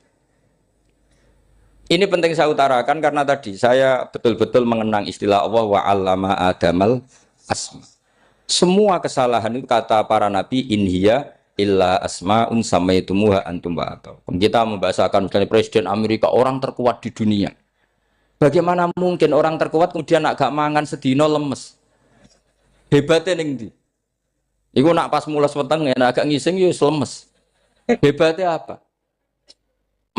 Ini penting saya utarakan karena tadi saya betul-betul mengenang istilah Allah wa 'allama Adamal asma. Semua kesalahan itu kata para nabi inhiya illa asma'un samaitumuha antum ba'atau. Kita membahasakan misalnya Presiden Amerika orang terkuat di dunia. Bagaimana mungkin orang terkuat kemudian agak mangan sedino lemes? Hebatnya ning ndi? Iku nak pas mulas weteng ya agak ngising ya lemes. Hebatnya apa?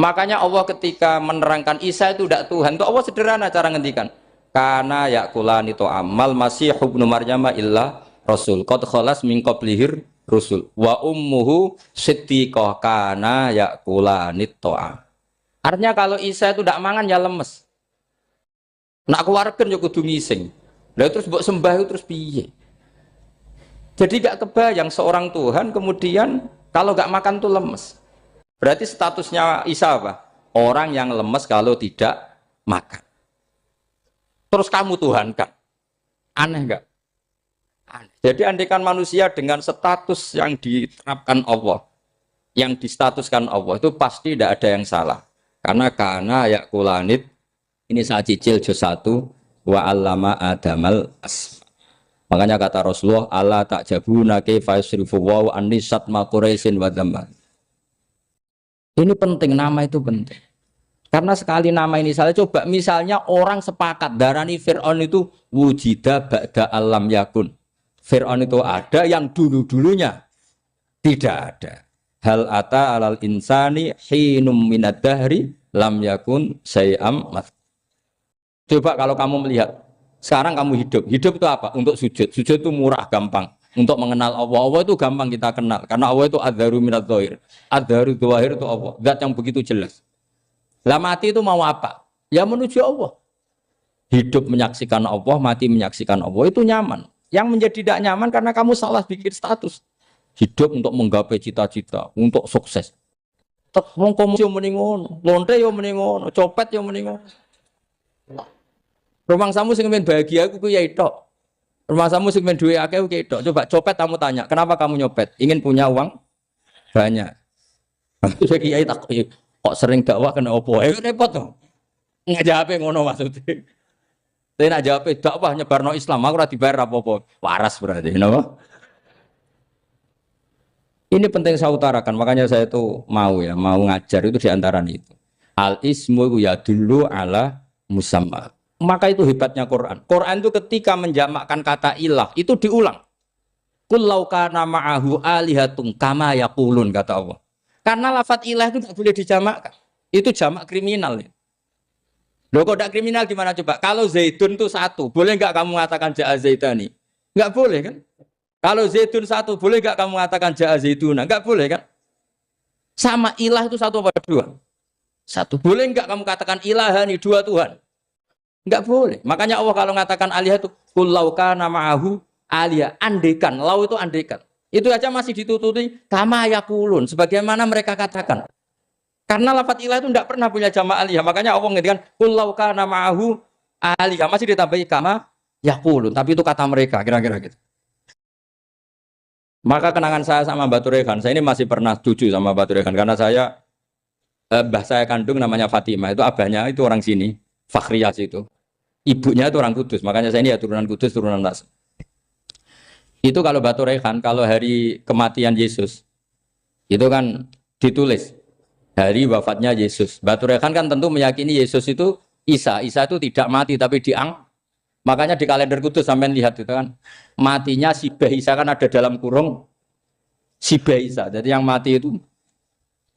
Makanya Allah ketika menerangkan Isa itu tidak Tuhan, itu Allah sederhana cara ngendikan. Karena yakulani to amal masih ibnu Maryam illa rasul. Qad khalas min qablihir rusul. Wa ummuhu siddiqah kana yakulani to'am. Artinya kalau Isa itu tidak mangan ya lemes. Nak keluarkan ya kudu ngising. Lah terus mbok sembah terus piye? Jadi gak kebayang seorang Tuhan kemudian kalau gak makan tuh lemes. Berarti statusnya Isa apa? Orang yang lemes kalau tidak makan. Terus kamu Tuhan kan? Aneh gak? Aneh. Jadi andaikan manusia dengan status yang diterapkan Allah, yang distatuskan Allah itu pasti tidak ada yang salah. Karena yakulanit. Ini saya cicil juz 1 wa 'allama Adamal asma. Makanya kata Rasulullah, Allah tak jabuna kaifa yusrifu wa anisat ma quraisin wa dzamman. Ini penting, nama itu penting. Karena sekali nama ini salah, coba misalnya orang sepakat darani Fir'aun itu wujida ba'da alam yakun. Fir'aun itu ada yang dulu-dulunya tidak ada. Hal ata alal insani hinum minad dahri lam yakun sayam mat. Coba kalau kamu melihat, sekarang kamu hidup itu apa? Untuk sujud. Sujud itu murah, gampang. Untuk mengenal Allah. Allah itu gampang kita kenal. Karena Allah itu adzaru minadz dzahir. Adzaru dzahir itu Allah. Zat yang begitu jelas. Lah mati itu mau apa? Ya menuju Allah. Hidup menyaksikan Allah, mati menyaksikan Allah. Itu nyaman. Yang menjadi tidak nyaman karena kamu salah bikin status. Hidup untuk menggapai cita-cita, untuk sukses. Tek wong komunis yo muni ngono, lonte yo muni ngono, copet yo muni ngono. Rumah samu sing men bahagia aku kiai tok. Rumah samu sing men duwe akeh kiai tok. Coba copet kamu tanya, kenapa kamu nyopet? Ingin punya uang banyak. Terus kiai tak kok sering dakwah kena opo? Repot to. Ngajape ngono maksudnya. Tapi nak jawab dakwah nyebarno Islam, aku ora dibayar apa-apa. Waras berarti, napa? Ini penting saya utarakan, makanya saya itu mau ngajar itu diantara itu. Al ismu ya dulu ala musamma. Maka itu hebatnya Quran. Quran itu ketika menjamakkan kata ilah itu diulang. Qul law kana ma'ahu alihatun kama yaqulun, kata Allah. Karena lafaz ilah itu tidak boleh dijamakkan. Itu jamak kriminal. Loh kok tidak kriminal gimana coba? Kalau Zaidun itu satu, boleh enggak kamu mengatakan ja'a Zaidani? Enggak boleh kan? Kalau Zaidun satu, boleh enggak kamu mengatakan ja'a Zaiduna? Enggak boleh kan? Sama ilah itu satu apa dua? Satu. Boleh enggak kamu katakan ilahani, dua Tuhan? Enggak boleh. Makanya Allah kalau mengatakan alihah itu qul law kana ma'ahu alihah, andekan. Lau itu andekan. Itu aja masih ditututi kama yaqulun, sebagaimana mereka katakan. Karena lafaz ilah itu tidak pernah punya jama' alihah. Makanya Allah mengatakan qul law kana ma'ahu alihah, masih ditambahi kama yaqulun, tapi itu kata mereka kira-kira gitu. Maka kenangan saya sama Mbak Turekan, saya ini masih pernah cucu sama Mbak Turekan karena saya mbah saya kandung namanya Fatimah, itu abahnya itu orang sini, Fakhriyas itu. Ibunya itu orang Kudus, makanya saya ini ya turunan Kudus, turunan Nas. Itu kalau Batu Rehan, kalau hari kematian Yesus, itu kan ditulis hari wafatnya Yesus. Batu Rehan kan tentu meyakini Yesus itu Isa. Isa itu tidak mati tapi makanya di kalender kudus sampai lihat itu kan. Matinya Sibah Isa kan ada dalam kurung Sibah Isa. Jadi yang mati itu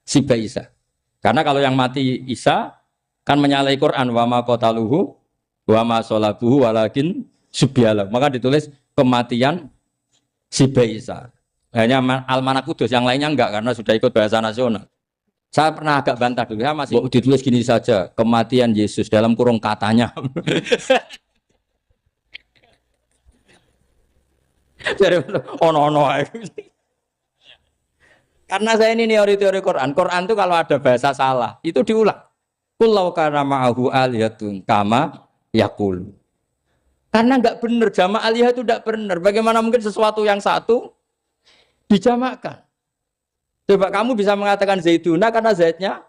Sibah Isa. Karena kalau yang mati Isa kan menyalahi Quran wa ma qataluhu wa ma salabuhu walakin subyalah. Maka ditulis kematian Sibah Isa. Hanya Almanak Kudus, yang lainnya enggak karena sudah ikut bahasa nasional. Saya pernah agak bantah dulu, saya masih ditulis gini saja, kematian Yesus dalam kurung katanya. Jadi ono. Karena saya ini teori Quran. Quran itu kalau ada bahasa salah, itu diulang. Kullau kana ma'ahu aliyatun kama yaqul. Karena enggak benar, jama' aliyah itu enggak benar. Bagaimana mungkin sesuatu yang satu dijamakkan? Coba kamu bisa mengatakan Zaiduna karena Zaidnya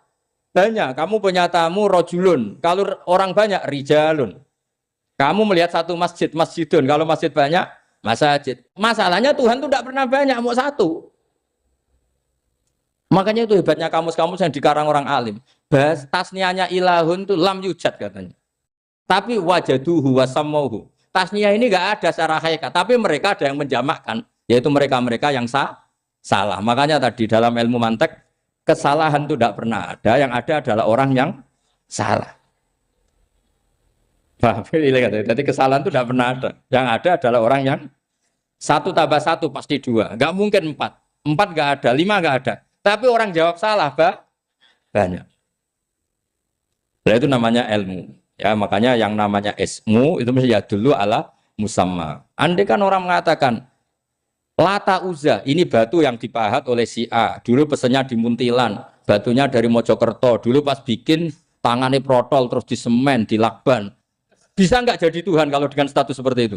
banyak. Kamu punya tamu rojulun. Kalau orang banyak, rijalun. Kamu melihat satu masjid, masjidun. Kalau masjid banyak, masjid. Masalahnya Tuhan itu tidak pernah banyak, mau satu. Makanya itu hebatnya kamus-kamus yang dikarang orang alim. Bahas tasniahnya ilahun itu lam yujad katanya. Tapi wajaduhu wasamauhu. Tasniah ini enggak ada secara hakikat, tapi mereka ada yang menjamakkan, yaitu mereka-mereka yang salah. Makanya tadi dalam ilmu mantek, kesalahan itu tidak pernah ada, yang ada adalah orang yang salah. Jadi kesalahan itu tidak pernah ada. Yang ada adalah orang yang 1 tambah 1 pasti 2. Enggak mungkin 4. 4 enggak ada, 5 enggak ada. Tapi orang jawab salah, banyak. Nah, itu namanya ilmu. Ya, makanya yang namanya ismu itu mesti ya dulu ala musamma. Andai kan orang mengatakan Lata Uzza, ini batu yang dipahat oleh si A. Dulu pesennya di Muntilan, batunya dari Mojokerto. Dulu pas bikin tangannya protol terus disemen, dilakban. Bisa nggak jadi Tuhan kalau dengan status seperti itu?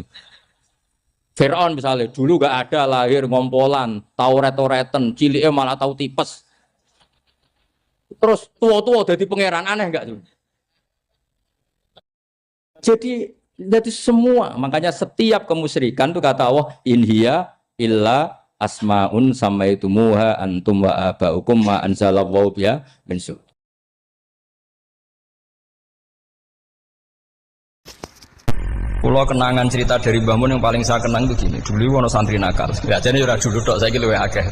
Fir'aun misalnya, dulu nggak ada, lahir ngompolan, tahu ret-reten, ciliknya malah tahu tipes. Terus tua-tua jadi pangeran, aneh nggak tuh? Jadi semua, makanya setiap kemusyrikan itu kata Allah, inhiya illa asmaun samaitumuha antum wa abaukum ma anzalallahu biha min sultan. Pulau kenangan cerita dari Mbah Mun yang paling saya kenang itu gini. Dulu ono santri nakal. Biasanya ora dulu tok, saiki luwih akeh,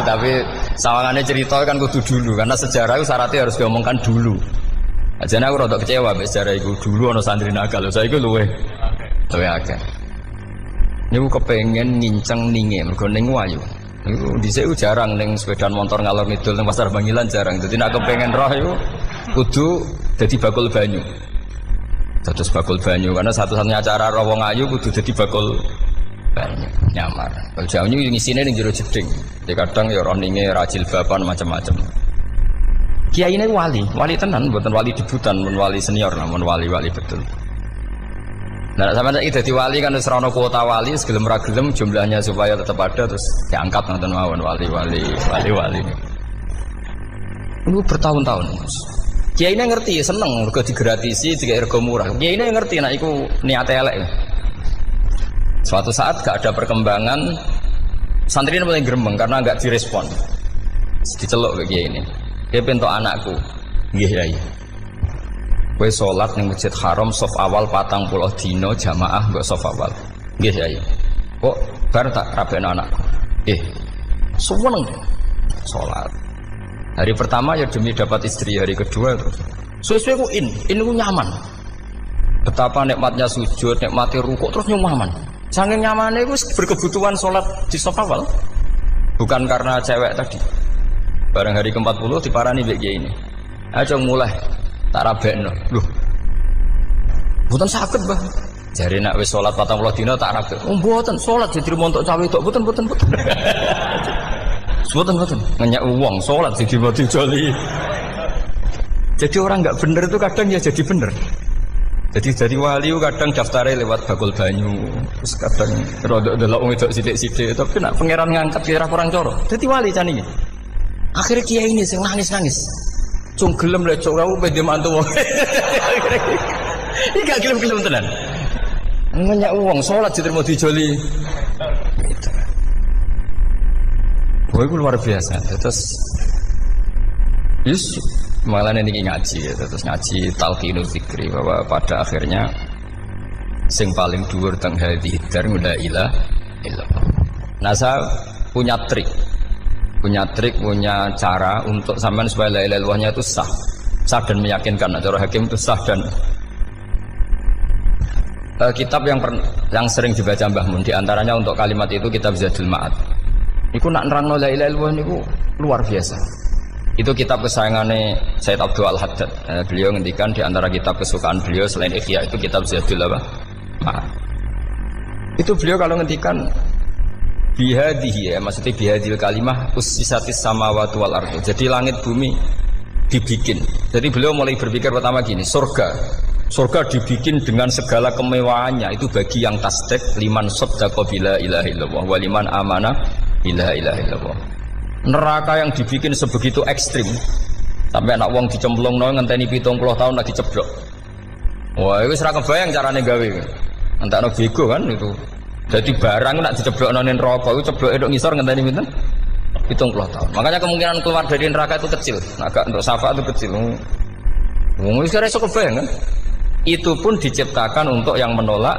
tapi sawangane cerita kan kudu dulu karena sejarah itu syaratnya harus diomongkan dulu. Ajane aku rada kecewa mbek sejarah iku. Dulu ono santri nakal, saiki luwih akeh. Niku kepengen nginceng ninge mergo ning wayu. Niku dhisik jarang ning sepedaan motor ngalor ngidul ning Pasar Bangilan jarang. Dadi nek kepengen roh iku kudu dadi bakul banyu. Terus bakul banyu karena satu-satunya cara roh wong ayu kudu dadi bakul banyu nyamar. Bakul banyu ngisine ning jero jeding. Jadi kadang ya roh ninge rajil bapan macam-macam. Kiai ini wali tenan, bukan wali debutan, bukan wali senior, namun wali betul. Nah, sama saya jadi wali kan serana kuota wali, segelem ragelem jumlahnya supaya tetap ada terus diangkat nonton mawon wali. Ini bertahun-tahun. Kiai ini ngerti, seneng mergo digratisi, digawe rego murah. Kiai ini ngerti nek iku niate elek. Suatu saat gak ada perkembangan, santri ini mulai gremeng karena gak direspon. Diceluk ke kiai ini. Dia pentok anakku. Nggih Yai. Kowe salat ning Masjid Haram saf awal 40 dina jamaah mbok saf awal. Nggih Yai. Kok bar tak rabekno anakku. Seneng salat. Hari pertama ya demi dapat istri, hari kedua terus. Sesuai ku ku nyaman. Betapa nikmatnya sujud, nikmati rukuk terus nyaman. Saking nyamannya ku berkebutuhan salat di saf awal. Bukan karena cewek tadi. Barang hari ke-40 diparani mbek kiai ini. Aja mulai tak rabekno. Loh. Mboten saged, Mbah. Jare nek wis salat 40 dina tak rabek. Oh, mboten salat jadi montok cawe tok. Mboten. Mboten. Ngenyak wong salat jadi mati joli. Jadi orang enggak bener itu kadang ya jadi bener. Jadi wali kadang daftarnya lewat bakul banyu. Terus kadang rodok delok wong wedok sithik-sithik, tapi nek pangeran ngangkat kira kurang coro. Dadi wali jane iki. Akhirnya kiai ini sing nangis. Cung gelem lek cok aku pede mantu wong. Iki gak gelem tenan. Ngenyak wong salat diterima dijoli. Wah, itu luar biasa. Terus malah ini ngaji ya, terus ngaji talqinu zikri bahwa pada akhirnya sing paling dhuwur teng hadhihi dar la ilaha illallah. Nah, saya punya trik, punya cara untuk sampean supaya la ilaha illallahnya itu sah dan meyakinkan. Nah, cara hakim itu sah dan kitab yang sering dibaca Mbah Mun di antaranya untuk kalimat itu kitab Zadul Ma'ad. Iku nak nerangno la ilaha illallah niku luar biasa. Itu kitab kesayangannya Sayyid Abdul Al-Haddad. Beliau ngendikan di antara kitab kesukaan beliau selain Ihya itu kitab Zadul Ma'ad. Itu beliau kalau ngendikan bihadihi, maksudnya bihadil kalimah ussisatis samawati wal ardu. Jadi langit bumi dibikin. Jadi beliau mulai berpikir pertama gini, surga dibikin dengan segala kemewahannya itu bagi yang tasdik liman saddaqa bila ilaha illallah wa liman amana bila ilaha illallah. Neraka yang dibikin sebegitu ekstrim sampai anak wong dicemplungno ngenteni 70 tahun lagi ceblok. Wah, itu ora kebayang carane gawe. Entakno bego kan itu. Jadi barang nak diceblokno ning neraka itu cebloke tok ngisor ngenteni pinten? 70 tahun. Makanya kemungkinan keluar dari neraka itu kecil. Agak untuk syafaat itu kecil. Wong wis ora iso kebayang kan? Itu pun diciptakan untuk yang menolak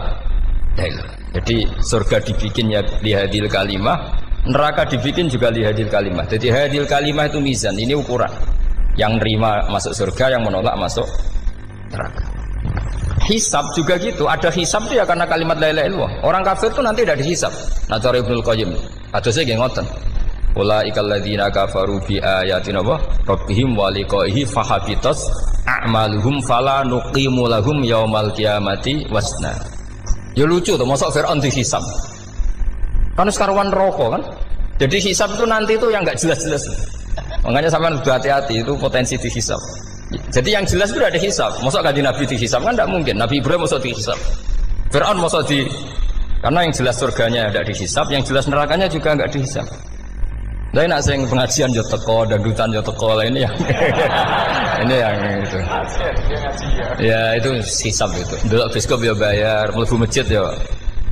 dalil. Jadi surga dibikin ya lihadil kalimah, neraka dibikin juga lihadil kalimah. Jadi hadil kalimah itu mizan, ini ukuran. Yang nerima masuk surga, yang menolak masuk neraka. Hisab juga gitu, ada hisab itu ya karena kalimat la ilaha illallah. Orang kafir itu nanti tidak dihisab. Nah, cara Ibnul Qayyim, hadisnya nggih ngoten. Ulaikal ladzina kafaru bi ayatina rabbihim wa liqaihi fahabitas a'maluhum fala nuqimu lahum yaumal qiyamati wasna. Ya lucu tuh, masa Fir'aun dihisab. Kan sekaruan rokok kan. Jadi hisab itu nanti itu yang enggak jelas-jelas. Makanya sampean udah hati-hati, itu potensi dihisab. Jadi yang jelas itu ada hisab. Masa kanjeng Nabi dihisab kan enggak mungkin. Nabi Ibrahim masa dihisab. Fir'aun masa di karena yang jelas surganya enggak dihisab, yang jelas nerakanya juga enggak dihisab. Tapi nak sering pengajian yo teko, dangdutan yo teko lah ini yang ini yang itu. Ya itu hisab itu. Delok biskop yo bayar, mlebu masjid yo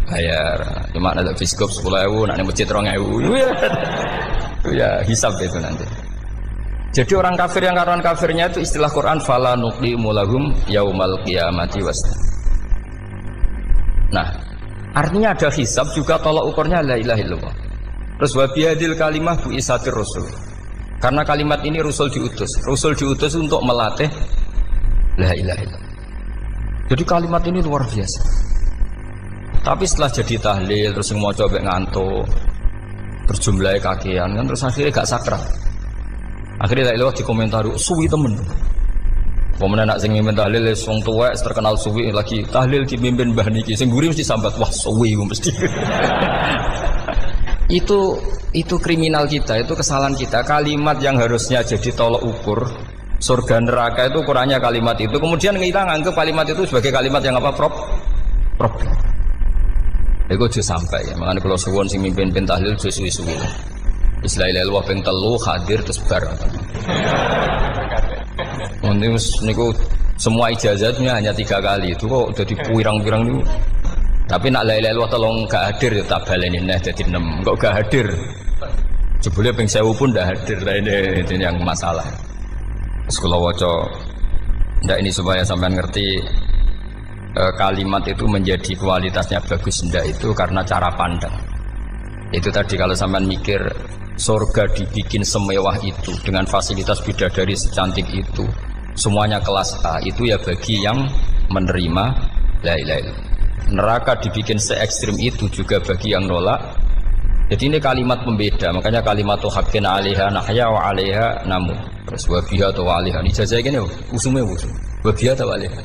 bayar. Cuma ada biskop 10.000, nak masjid 2.000. Itu ya hisab itu nanti. Jadi orang kafir yang karuan kafirnya itu istilah Quran fala nuqimu lahum yaumal qiyamati wasna. Nah, artinya ada hisab juga tolak ukurnya la ilaha illallah. Terus wabihadil kalimah bu isatir rasul. Karena kalimat ini rasul diutus untuk melatih la ilaha illallah. Jadi kalimat ini luar biasa. Tapi setelah jadi tahlil terus mau coba ngantuk, berjumlah kakean kan terus akhirnya gak sakral. Akhirnya tak lewat di komentar suwi temen. Pemenang nak sing mimpin tahlil wong tuwek terkenal suwi lagi tahlil dipimpin Mbah niki sing guri mesti sambat wah suwi mesti. Itu kriminal kita, itu kesalahan kita. Kalimat yang harusnya jadi tolok ukur surga neraka itu ukurannya kalimat itu. Kemudian kita nganggap kalimat itu sebagai kalimat yang apa? Problem. Itu aja sampai ya. Makanya kalau suwon sing mimpin tahlil aja suwi-suwi. Istilah ilal ping 3 hadir terus bar. Niku semua ijazahnya hanya 3 kali. Itu kok udah dipirang-pirang niku. Tapi nak la ilaha illallah tolong gak hadir ya tak baleni neh dadi 6. Kok gak hadir? Jebule ping 1000 pun ndak hadir. Lah ini yang masalah. Terus kula waca ndak ini supaya sampean ngerti kalimat itu menjadi kualitasnya bagus ndak itu karena cara pandang. Itu tadi kalau sampean mikir surga dibikin semewah itu dengan fasilitas bidadari secantik itu, semuanya kelas A, itu ya bagi yang menerima la ilaha illallah. Neraka dibikin se ekstrim itu juga bagi yang nolak. Jadi ini kalimat pembeda. Makanya kalimat haqqin 'alaiha nahya wa 'alaiha namut. Terus wa biha atau wa 'alaiha. Ini jajah gini usume usum. Wa biha atau wa 'alaiha.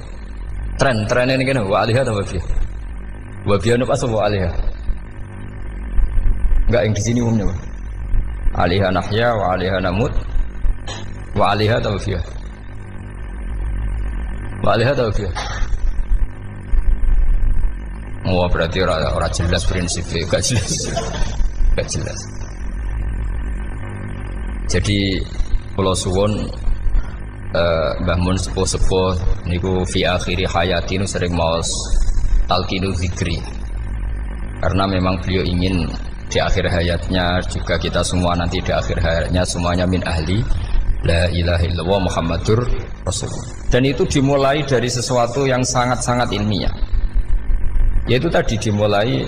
Tren ini gini wa 'alaiha atau wa biha. Wa biha apa wa 'alaiha? Enggak yang di sini umumnya. 'Alaiha nahya wa 'alaiha namut. Wa 'alaiha atau wa biha. Wa 'alaiha atau wa biha. Oh berarti orang jelas prinsipnya, gak jelas. Jadi kalau suwon Mbah Mun sepuh niku fi akhiri hayati nu sering maos talqinu zikri. Karena memang beliau ingin di akhir hayatnya, juga kita semua nanti di akhir hayatnya semuanya min ahli la ilaha illallah Muhammadur Rasulullah. Dan itu dimulai dari sesuatu yang sangat-sangat ilmiah. Yaitu tadi dimulai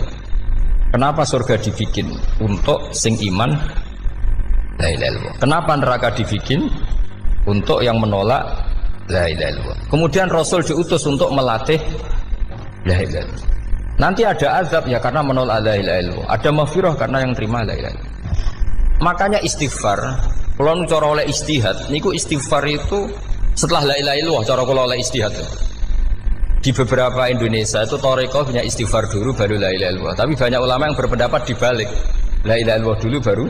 kenapa surga dibikin untuk sing iman la ilaha illallah. Kenapa neraka dibikin untuk yang menolak la ilaha illallah. Kemudian Rasul diutus untuk melatih la ilaha illallah. Nanti ada azab ya karena menolak la ilaha illallah. Ada maghfirah karena yang terima la ilaha illallah. Makanya istighfar, kalau cara oleh istihad, niku istighfar itu setelah la ilaha illallah cara kalau oleh istihad. Di beberapa Indonesia itu thariqah punya istighfar dulu baru la ilaha illallah. Tapi banyak ulama yang berpendapat dibalik. La ilaha illallah dulu baru.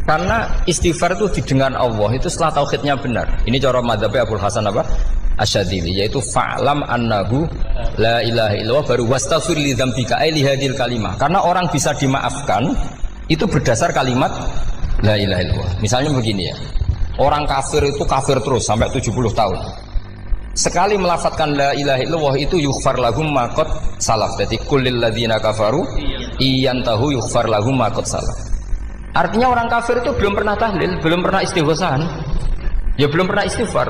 Karena istighfar itu didengar Allah itu setelah tauhidnya benar. Ini cara madzhab Abul Hasan apa? Asyadili, yaitu fa'lam annahu la ilaha illallah baru wastaghfir li dzambika ai li hadhil kalimah. Karena orang bisa dimaafkan itu berdasar kalimat la ilaha illallah. Misalnya begini ya. Orang kafir itu kafir terus sampai 70 tahun. Sekali melafadzkan la ilaha illallah itu yughfar lahum ma qad salaf. Jadi kullil ladzina kafaru iyantahu yughfar lahum ma qad salaf. Artinya orang kafir itu belum pernah tahlil, belum pernah istighosah. Ya belum pernah istighfar.